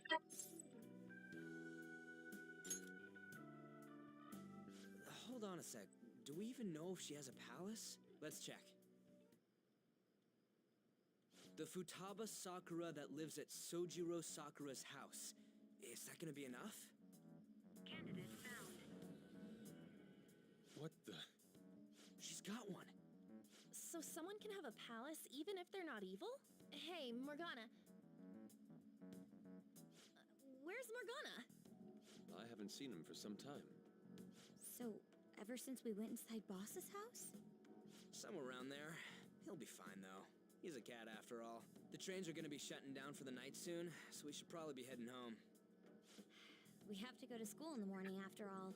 Speaker 7: Hold on a sec. Do we even know if she has a palace? Let's check. The Futaba Sakura that lives at Sojiro Sakura's house. Is that gonna be enough?
Speaker 5: Candidate found.
Speaker 6: What the?
Speaker 7: She's got one.
Speaker 9: So someone can have a palace even if they're not evil? Hey, Morgana. Where's Morgana?
Speaker 6: I haven't seen him for some time.
Speaker 8: So, ever since we went inside Boss's house?
Speaker 7: Somewhere around there. He'll be fine, though. He's a cat, after all. The trains are gonna be shutting down for the night soon, so we should probably be heading home.
Speaker 8: We have to go to school in the morning after all.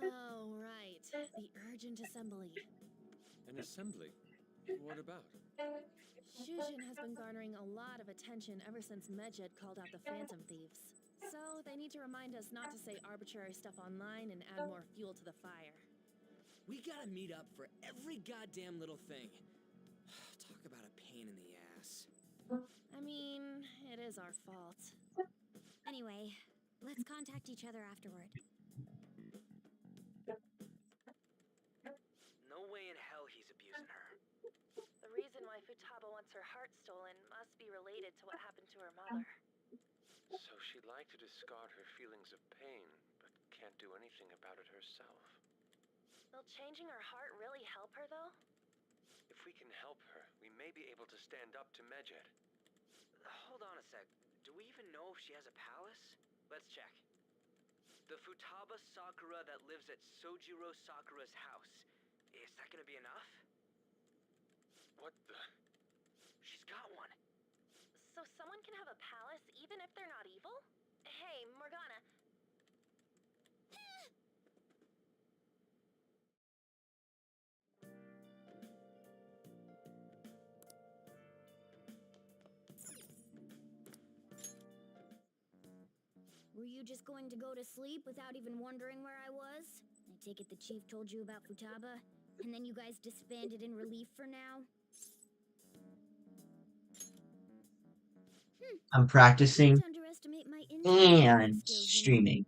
Speaker 9: Oh, right. The urgent assembly.
Speaker 6: An assembly? What about?
Speaker 9: Shujin has been garnering a lot of attention ever since Medjed called out the Phantom Thieves. So they need to remind us not to say arbitrary stuff online and add more fuel to the fire.
Speaker 7: We gotta meet up for every goddamn little thing. Talk about a pain in the ass.
Speaker 9: I mean, it is our fault.
Speaker 8: Anyway, let's contact each other afterward.
Speaker 7: No way in hell he's abusing her.
Speaker 9: The reason why Futaba wants her heart stolen must be related to what happened to her mother.
Speaker 6: So she'd like to discard her feelings of pain, but can't do anything about it herself.
Speaker 9: Will changing her heart really help her, though?
Speaker 6: If we can help her, we may be able to stand up to Medjed.
Speaker 7: Hold on a sec. Do we even know if she has a palace? Let's check. The Futaba Sakura that lives at Sojiro Sakura's house. Is that gonna be enough?
Speaker 6: What the?
Speaker 7: She's got one.
Speaker 9: So someone can have a palace even if they're not evil? Hey, Morgana.
Speaker 8: Were you just going to go to sleep without even wondering where I was? I take it the chief told you about Futaba, and then you guys disbanded in relief for now?
Speaker 1: I'm practicing
Speaker 8: Don't underestimate my intelligence
Speaker 1: and
Speaker 8: skills, you know.
Speaker 1: streaming.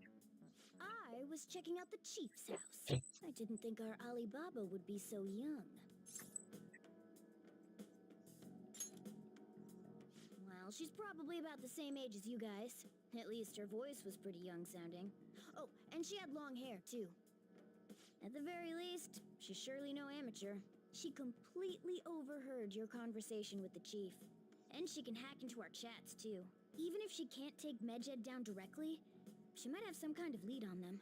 Speaker 8: just checking out the chief's house. I didn't think our Alibaba would be so young. Well, she's probably about the same age as you guys. At least her voice was pretty young sounding. Oh, and she had long hair, too. At the very least, she's surely no amateur. She completely overheard your conversation with the chief. And she can hack into our chats, too. Even if she can't take Medjed down directly, she might have some kind of lead on them.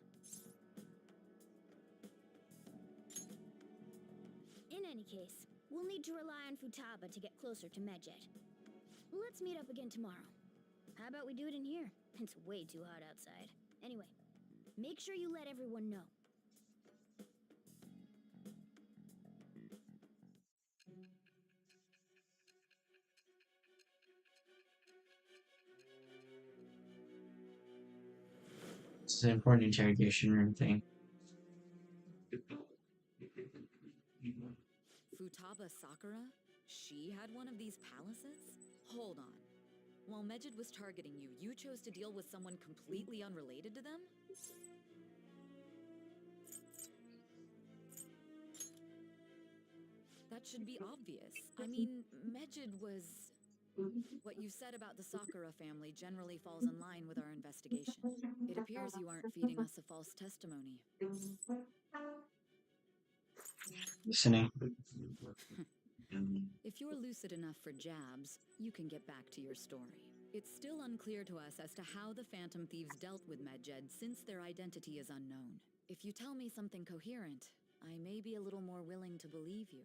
Speaker 8: In any case, we'll need to rely on Futaba to get closer to Medjed. Let's meet up again tomorrow. How about we do it in here? It's way too hot outside. Anyway, make sure you let everyone know.
Speaker 1: It's an important interrogation room thing.
Speaker 4: Futaba Sakura? She had one of these palaces? Hold on. While Medjed was targeting you, you chose to deal with someone completely unrelated to them? That should be obvious. I mean, Medjed was... What you said about the Sakura family generally falls in line with our investigation. It appears you aren't feeding us a false testimony.
Speaker 1: Listening.
Speaker 4: If you're lucid enough for jabs, you can get back to your story. It's still unclear to us as to how the Phantom Thieves dealt with Medjed since their identity is unknown. If you tell me something coherent, I may be a little more willing to believe you.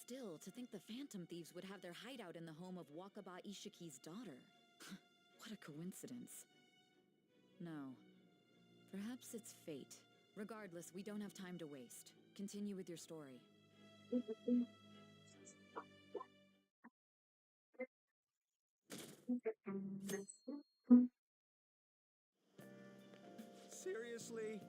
Speaker 4: Still, to think the Phantom Thieves would have their hideout in the home of Wakaba Ishiki's daughter. What a coincidence. No. Perhaps it's fate. Regardless, we don't have time to waste. Continue with your story.
Speaker 3: Seriously?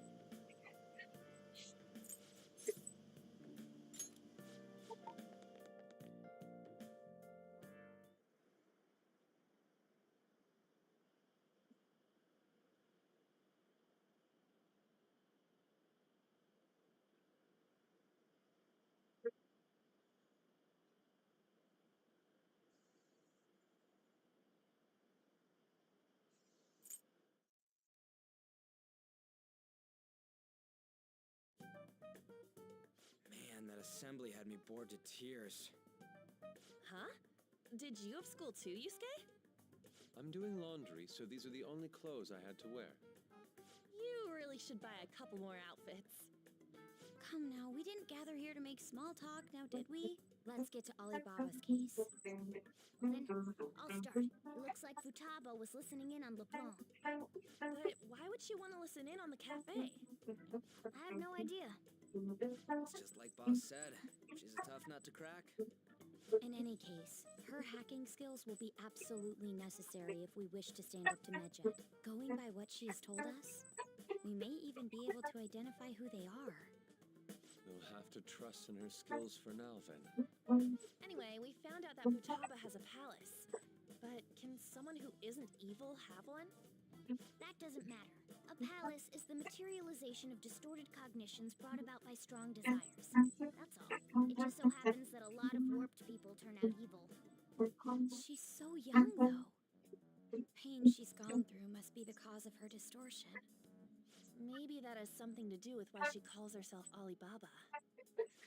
Speaker 3: Man, that assembly had me bored to tears.
Speaker 9: Huh? Did you have school too, Yusuke?
Speaker 6: I'm doing laundry, so these are the only clothes I had to wear.
Speaker 9: You really should buy a couple more outfits.
Speaker 8: Come now, we didn't gather here to make small talk, now did we? Let's get to Alibaba's case. Then, I'll start. It looks like Futaba was listening in on Le Blanc.
Speaker 9: But why would she want to listen in on the cafe?
Speaker 8: I have no idea.
Speaker 3: It's just like Boss said. She's a tough nut to crack.
Speaker 8: In any case, her hacking skills will be absolutely necessary if we wish to stand up to Medjed. Going by what she has told us, we may even be able to identify who they are.
Speaker 6: We'll have to trust in her skills for now, then.
Speaker 9: Anyway, we found out that Futaba has a palace. But can someone who isn't evil have one?
Speaker 8: That doesn't matter. A palace is the materialization of distorted cognitions brought about by strong desires. That's all. It just so happens that a lot of warped people turn out evil. She's so young, though. Pain she's gone through must be the cause of her distortion.
Speaker 9: Maybe that has something to do with why she calls herself Alibaba.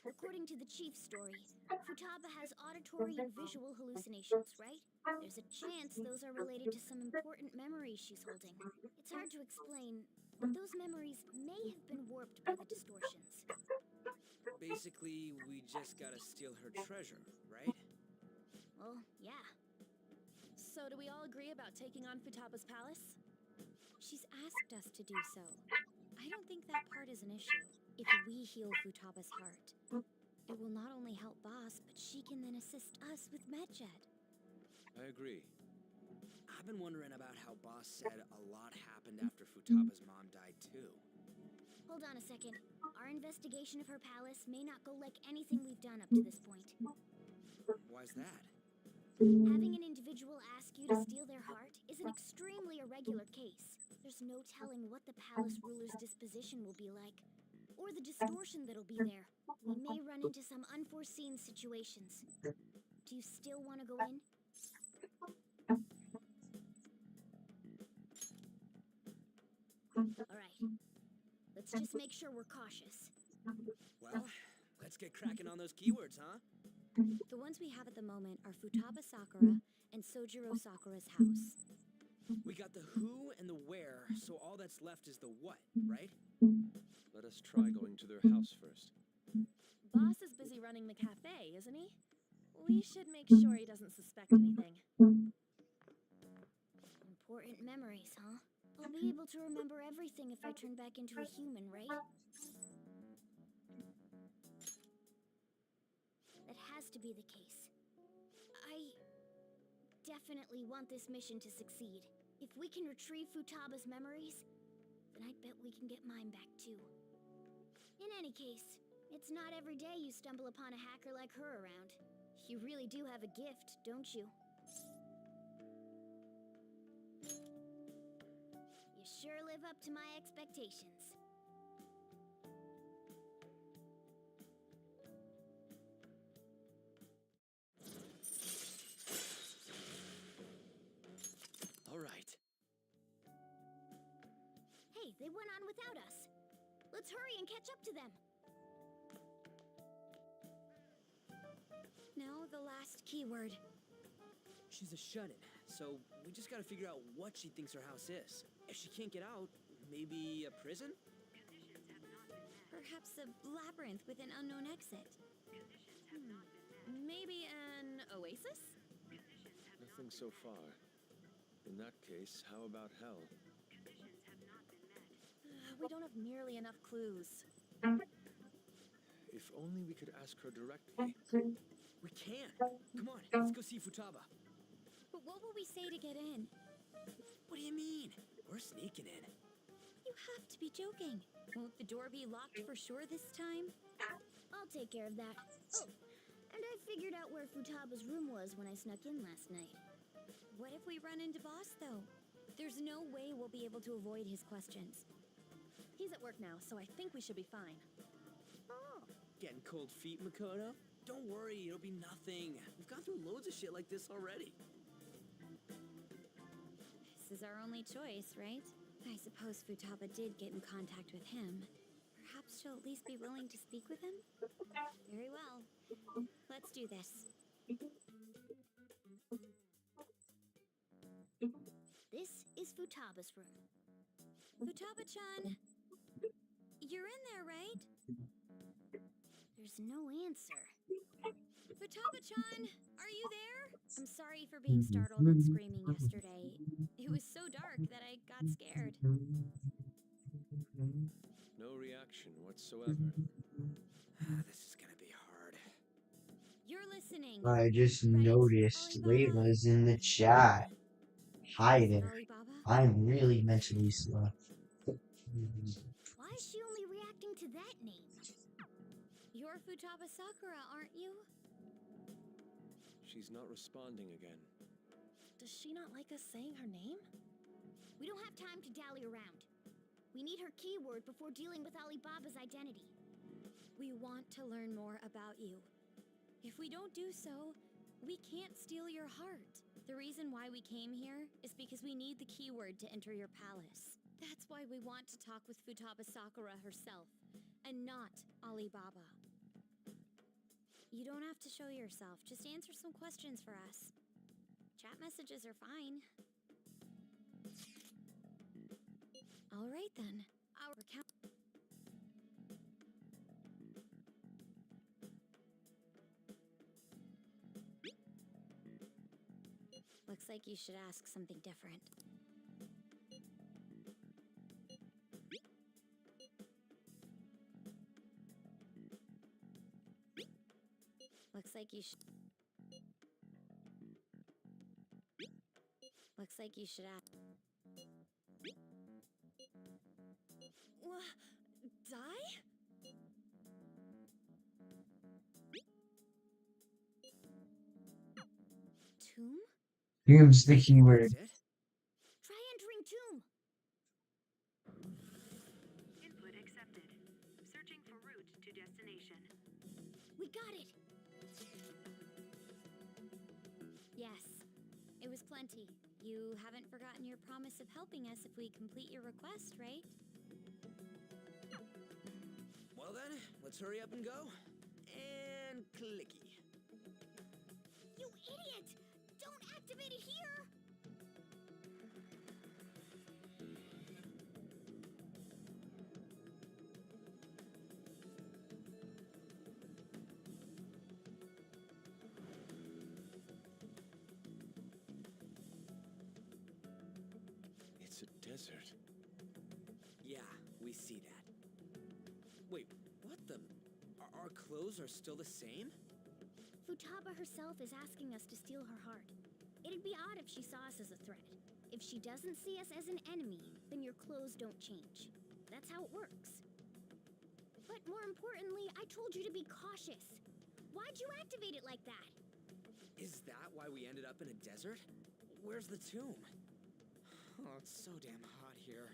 Speaker 8: According to the chief's story, Futaba has auditory and visual hallucinations, right? There's a chance those are related to some important memories she's holding. It's hard to explain, but those memories may have been warped by the distortions.
Speaker 3: Basically, we just gotta steal her treasure, right?
Speaker 8: Well, yeah.
Speaker 9: So do we all agree about taking on Futaba's palace?
Speaker 8: She's asked us to do so. I don't think that part is an issue. If we heal Futaba's heart, it will not only help Boss, but she can then assist us with Medjed.
Speaker 6: I agree.
Speaker 3: I've been wondering about how Boss said a lot happened after Futaba's mom died, too.
Speaker 8: Hold on a second. Our investigation of her palace may not go like anything we've done up to this point.
Speaker 3: Why's that?
Speaker 8: Having an individual ask you to steal their heart is an extremely irregular case. There's no telling what the palace ruler's disposition will be like, or the distortion that'll be there. We may run into some unforeseen situations. Do you still want to go in? Alright. Let's just make sure we're cautious.
Speaker 3: Well, let's get cracking on those keywords, huh?
Speaker 8: The ones we have at the moment are Futaba Sakura and Sojiro Sakura's house.
Speaker 3: We got the who and the where, so all that's left is the what, right?
Speaker 6: Let us try going to their house first.
Speaker 9: Boss is busy running the cafe, isn't he? We should make sure he doesn't suspect anything.
Speaker 8: Important memories, huh? I'll be able to remember everything if I turn back into a human, right? That has to be the case. I definitely want this mission to succeed. If we can retrieve Futaba's memories, then I bet we can get mine back too. In any case, it's not every day you stumble upon a hacker like her around. You really do have a gift, don't you? You sure live up to my expectations.
Speaker 3: All right.
Speaker 8: Hey, they went on without us. Let's hurry and catch up to them. Now the last keyword.
Speaker 3: She's a shut-in, so we just gotta figure out what she thinks her house is. If she can't get out, maybe a prison?
Speaker 8: Perhaps a labyrinth with an unknown exit.
Speaker 9: Maybe an oasis?
Speaker 6: Nothing so far. In that case, how about hell?
Speaker 9: We don't have nearly enough clues.
Speaker 6: If only we could ask her directly.
Speaker 3: We can. Come on, let's go see Futaba.
Speaker 8: But what will we say to get in?
Speaker 3: What do you mean? We're sneaking in.
Speaker 8: You have to be joking. Won't the door be locked for sure this time? I'll take care of that. Oh, and I figured out where Futaba's room was when I snuck in last night. What if we run into Boss, though? There's no way we'll be able to avoid his questions.
Speaker 9: He's at work now, so I think we should be fine.
Speaker 8: Oh.
Speaker 3: Getting cold feet, Makoto? Don't worry, it'll be nothing. We've gone through loads of shit like this already.
Speaker 8: This is our only choice, right? I suppose Futaba did get in contact with him. Perhaps she'll at least be willing to speak with him? Very well. Let's do this. This is Futaba's room. Futaba-chan! You're in there, right? There's no answer. Futaba-chan! Are you there? I'm sorry for being startled and screaming yesterday. It was so dark that I got scared.
Speaker 6: No reaction whatsoever.
Speaker 3: This is gonna be hard.
Speaker 8: You're listening.
Speaker 1: I just
Speaker 8: right,
Speaker 1: noticed
Speaker 8: Alibaba?
Speaker 1: Layla's in the chat. Hi
Speaker 8: Is it
Speaker 1: there.
Speaker 8: Alibaba?
Speaker 1: I'm really mentally slow.
Speaker 8: Why is she only reacting to that name? You're Futaba Sakura, aren't you?
Speaker 6: She's not responding again.
Speaker 9: Does she not like us saying her name?
Speaker 8: We don't have time to dally around. We need her keyword before dealing with Alibaba's identity. We want to learn more about you. If we don't do so, we can't steal your heart. The reason why we came here is because we need the keyword to enter your palace. That's why we want to talk with Futaba Sakura herself, and not Alibaba. You don't have to show yourself, just answer some questions for us. Chat messages are fine. All right then. Our account. Looks like you should ask something different. Looks like you should. Looks like you should ask.
Speaker 5: Die?
Speaker 8: Tomb?
Speaker 1: Doom's the keyword.
Speaker 3: That's it?
Speaker 8: Try entering tomb.
Speaker 11: Input accepted. Searching for route to destination.
Speaker 8: We got it. Yes, it was plenty. You haven't forgotten your promise of helping us if we complete your request, right?
Speaker 3: Well then, let's hurry up and go. And clicky.
Speaker 8: You idiot! Don't activate it here!
Speaker 6: It's a desert.
Speaker 3: Yeah, we see that. Wait, what the? Our clothes are still the same?
Speaker 8: Futaba herself is asking us to steal her heart. It'd be odd if she saw us as a threat. If she doesn't see us as an enemy, then your clothes don't change. That's how it works. But more importantly, I told you to be cautious. Why'd you activate it like that?
Speaker 3: Is that why we ended up in a desert? Where's the tomb? Oh, it's so damn hot here.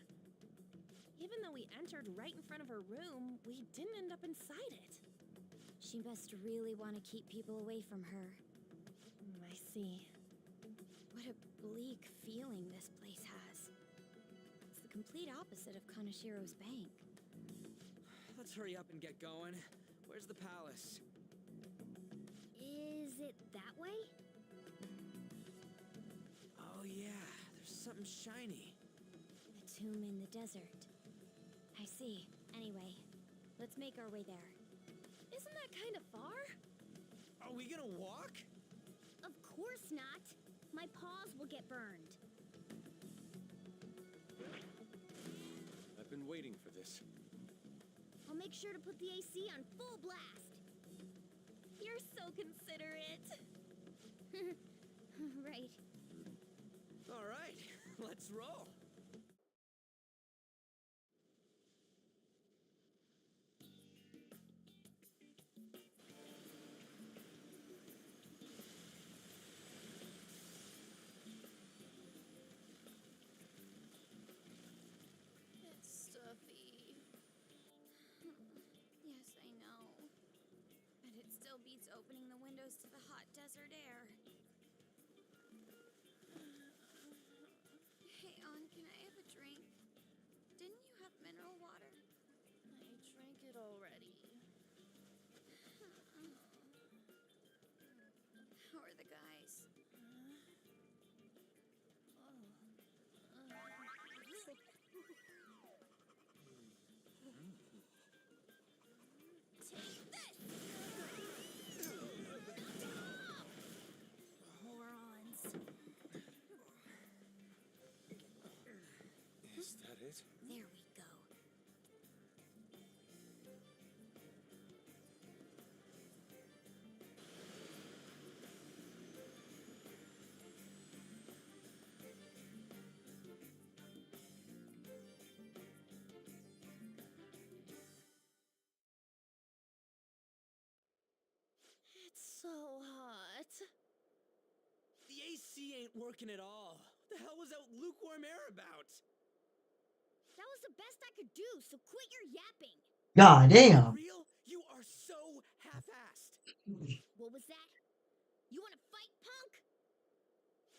Speaker 9: Even though we entered right in front of her room, we didn't end up inside it.
Speaker 8: She must really want to keep people away from her.
Speaker 9: I see.
Speaker 8: What a bleak feeling this place has. It's the complete opposite of Kanashiro's bank.
Speaker 3: Let's hurry up and get going. Where's the palace?
Speaker 8: Is it that way?
Speaker 3: Oh yeah, there's something shiny.
Speaker 8: The tomb in the desert. I see. Anyway, let's make our way there.
Speaker 9: Isn't that kind of far?
Speaker 3: Are we gonna walk?
Speaker 8: Of course not. My paws will get burned.
Speaker 6: I've been waiting for this.
Speaker 8: I'll make sure to put the AC on full blast.
Speaker 9: You're so considerate.
Speaker 8: Right.
Speaker 3: All right, let's roll.
Speaker 9: It's stuffy.
Speaker 8: Yes, I know. But it still beats opening the windows to the hot desert air. Hey, Ann, can I have a drink? Didn't you have mineral water?
Speaker 9: I drank it already.
Speaker 8: How are the guys?
Speaker 9: Morons.
Speaker 6: Is that it?
Speaker 8: There we go.
Speaker 9: It's so hot.
Speaker 3: The AC ain't working at all. What the hell was that lukewarm air about?
Speaker 8: That was the best I could do, so quit your yapping.
Speaker 1: God damn.
Speaker 3: Real? You are so half-assed.
Speaker 8: What was that? You want to fight, punk?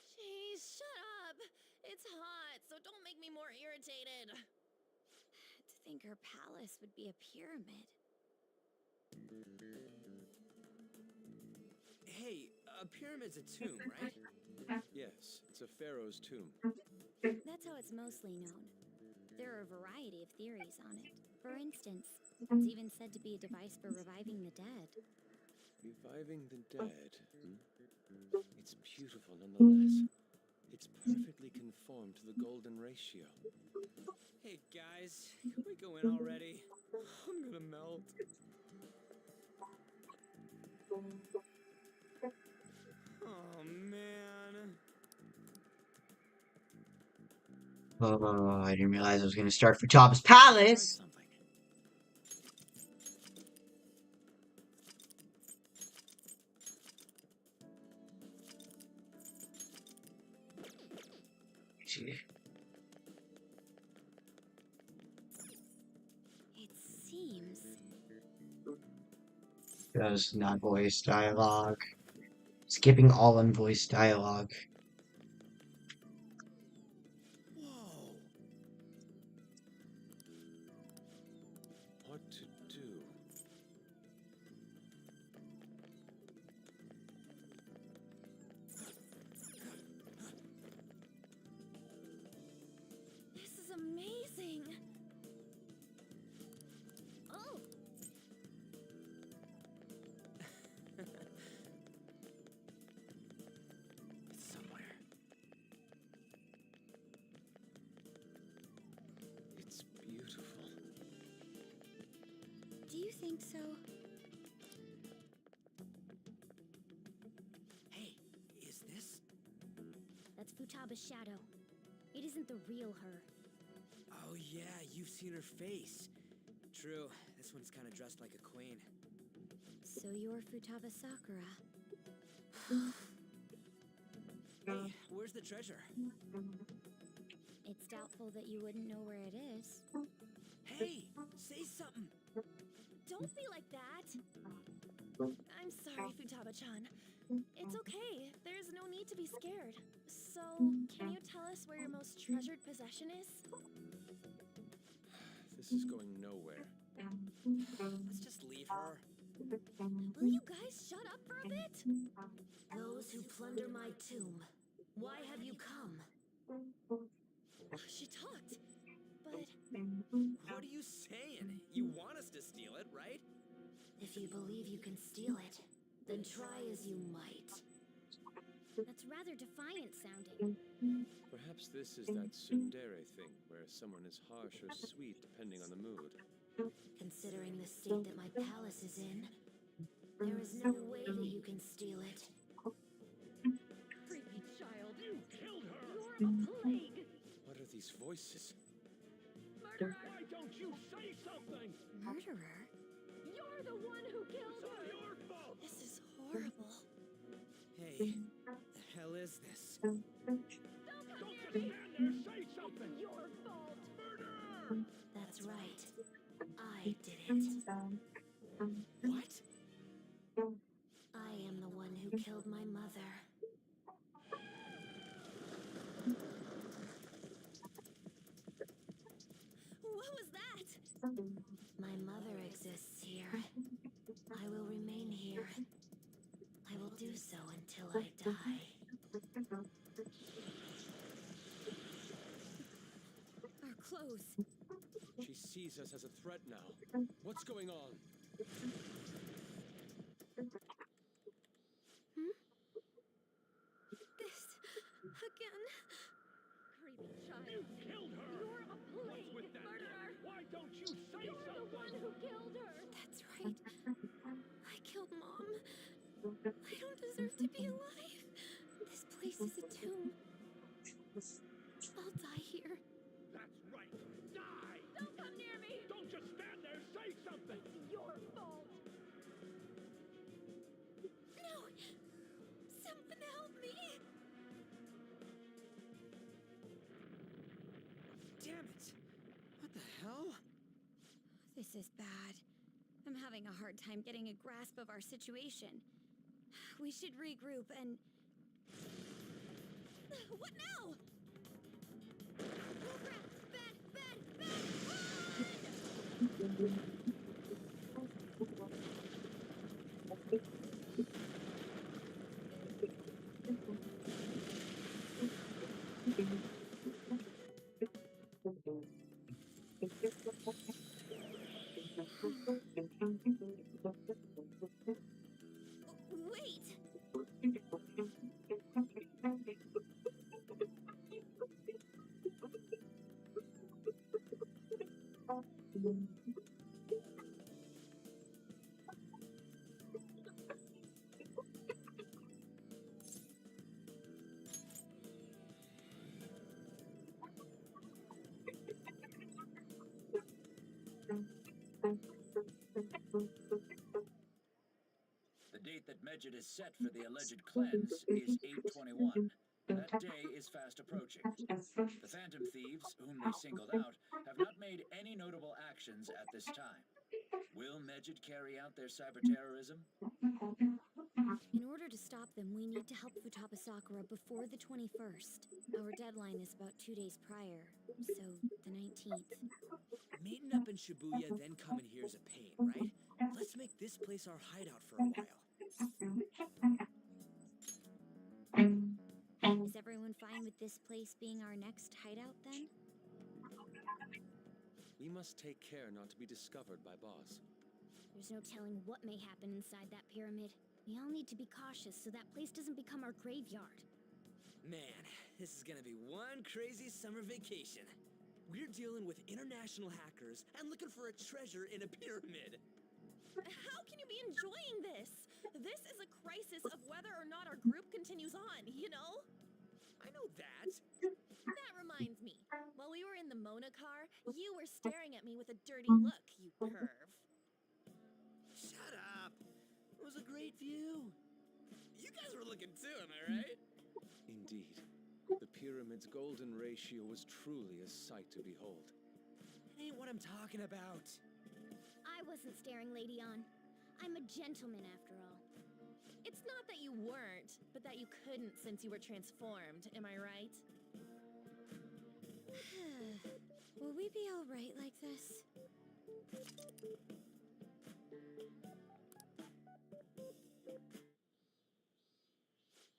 Speaker 9: Jeez, shut up. It's hot, so don't make me more irritated.
Speaker 8: To think her palace would be a pyramid.
Speaker 3: Hey, a pyramid's a tomb, right?
Speaker 6: Yes, it's a pharaoh's tomb.
Speaker 8: That's how it's mostly known. There are a variety of theories on it. For instance, it's even said to be a device for reviving the dead.
Speaker 6: Reviving the dead. It's beautiful nonetheless. It's perfectly conformed to the golden ratio.
Speaker 3: Hey guys, can we go in already? I'm gonna melt. Oh man.
Speaker 1: Oh, I didn't realize I was gonna start for Top's
Speaker 3: Try
Speaker 1: Palace.
Speaker 3: something.
Speaker 1: see.
Speaker 8: It seems.
Speaker 1: Does not voice dialogue. Skipping all unvoiced dialogue.
Speaker 6: Whoa. What to do?
Speaker 9: This is amazing. Oh,
Speaker 3: It's somewhere.
Speaker 6: It's beautiful.
Speaker 8: Do you think so?
Speaker 3: Hey, is this?
Speaker 8: That's Futaba's shadow. It isn't the real her.
Speaker 3: Oh yeah, you've seen her face. True, this one's kind of dressed like a queen.
Speaker 8: So you're Futaba Sakura.
Speaker 3: Hey, where's the treasure?
Speaker 8: It's doubtful that you wouldn't know where it is.
Speaker 3: Hey, say something.
Speaker 9: don't be like that. I'm sorry, Futaba-chan. It's okay. There's no need to be scared. So, can you tell us where your most treasured possession is?
Speaker 6: This is going nowhere.
Speaker 3: Let's just leave her.
Speaker 9: Will you guys shut up for a bit?
Speaker 5: Those who plunder my tomb, why have you come?
Speaker 9: She talked, but
Speaker 3: What are you saying? You want us to steal it, right?
Speaker 5: If you believe you can steal it, then try as you might.
Speaker 8: That's rather defiant sounding.
Speaker 6: Perhaps this is that tsundere thing, where someone is harsh or sweet depending on the mood.
Speaker 5: Considering the state that my palace is in, there is no way that you can steal it.
Speaker 9: creepy child.
Speaker 2: You killed her!
Speaker 9: You're a plague.
Speaker 6: What are these voices?
Speaker 9: Murderer,
Speaker 2: Why don't you say something?
Speaker 8: Murderer?
Speaker 9: you're the one who killed
Speaker 2: It's all
Speaker 9: her.
Speaker 2: your fault!
Speaker 9: This is horrible.
Speaker 3: Hey, the hell is this?
Speaker 9: Don't come
Speaker 2: Don't
Speaker 9: near
Speaker 2: just
Speaker 9: me.
Speaker 2: stand there, say something!
Speaker 9: It's your fault.
Speaker 2: Murder!
Speaker 5: That's right. I did it.
Speaker 3: What?
Speaker 5: I am the one who killed my mother.
Speaker 9: What was that?
Speaker 5: My mother exists here. I will remain here. I will do so until I die.
Speaker 8: Our clothes.
Speaker 6: She sees us as a threat now. What's going on?
Speaker 8: This again.
Speaker 9: Creepy child.
Speaker 2: You killed her!
Speaker 9: You're a
Speaker 2: What's
Speaker 9: plague.
Speaker 2: with that?
Speaker 9: Murderer.
Speaker 2: Why don't you say
Speaker 9: You're the
Speaker 2: something?
Speaker 9: one who killed her.
Speaker 8: That's right. I killed Mom. I don't deserve to be alive. This place is a tomb. I'll die here.
Speaker 2: That's right. Die!
Speaker 9: Don't come near me.
Speaker 2: Don't just stand there, say something!
Speaker 9: It's your fault.
Speaker 8: No! Someone help me!
Speaker 3: Damn it! What the hell?
Speaker 8: This is bad. I'm having a hard time getting a grasp of our situation. We should regroup and...
Speaker 9: What now?
Speaker 8: Oh crap! Bad! Run!
Speaker 9: Wait.
Speaker 12: The date that Medjed is set for the alleged cleanse is 8/21. That day is fast approaching. The Phantom Thieves, whom they singled out, have not made any notable actions at this time. Will Medjed carry out their cyber terrorism?
Speaker 8: In order to stop them, we need to help Futaba Sakura before the 21st. Our deadline is about 2 days prior, so the 19th.
Speaker 3: Meeting up in Shibuya, then coming here is a pain, right? Let's make this place our hideout for a while.
Speaker 8: Is everyone fine with this place being our next hideout then?
Speaker 6: We must take care not to be discovered by Boss.
Speaker 8: There's no telling what may happen inside that pyramid. We all need to be cautious so that place doesn't become our graveyard.
Speaker 3: Man, this is gonna be one crazy summer vacation. We're dealing with international hackers and looking for a treasure in a pyramid.
Speaker 9: How can you be enjoying this? This is a crisis of whether or not our group continues on, you know?
Speaker 3: I know that.
Speaker 9: That reminds me. While we were in the Mona car, you were staring at me with a dirty look, you perv.
Speaker 3: Shut up. It was a great view. You guys were looking too, am I right?
Speaker 6: Indeed. The pyramid's golden ratio was truly a sight to behold.
Speaker 3: That ain't what I'm talking about.
Speaker 8: I wasn't staring Lady On. I'm a gentleman after all.
Speaker 9: It's not that you weren't, but that you couldn't since you were transformed, am I right?
Speaker 8: Will we be alright like this?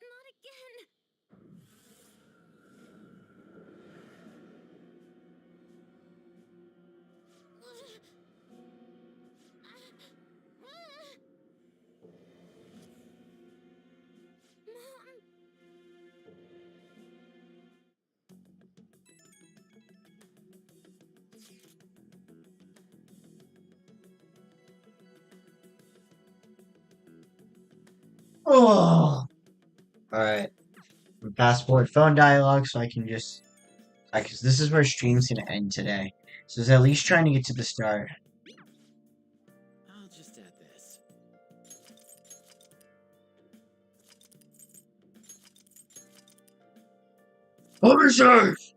Speaker 8: Not again! Mom!
Speaker 1: Oh, all right. Passport phone dialogue, so I can just, because this is where stream's gonna end today. So it's at least trying to get to the start.
Speaker 3: I'll just add this.
Speaker 1: Overseas!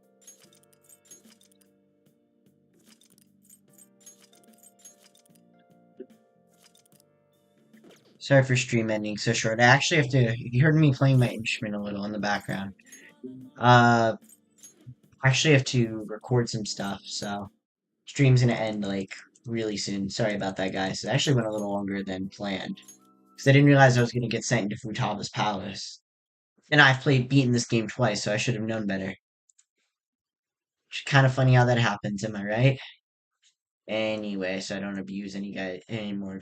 Speaker 1: Sorry for stream ending so short. I actually have to. You heard me playing my instrument a little in the background. I actually have to record some stuff, so stream's gonna end like really soon. Sorry about that, guys. It actually went a little longer than planned because I didn't realize I was gonna get sent into Futaba's palace. And I've beaten this game twice, so I should have known better. It's kind of funny how that happens, am I right? Anyway, so I don't abuse any more of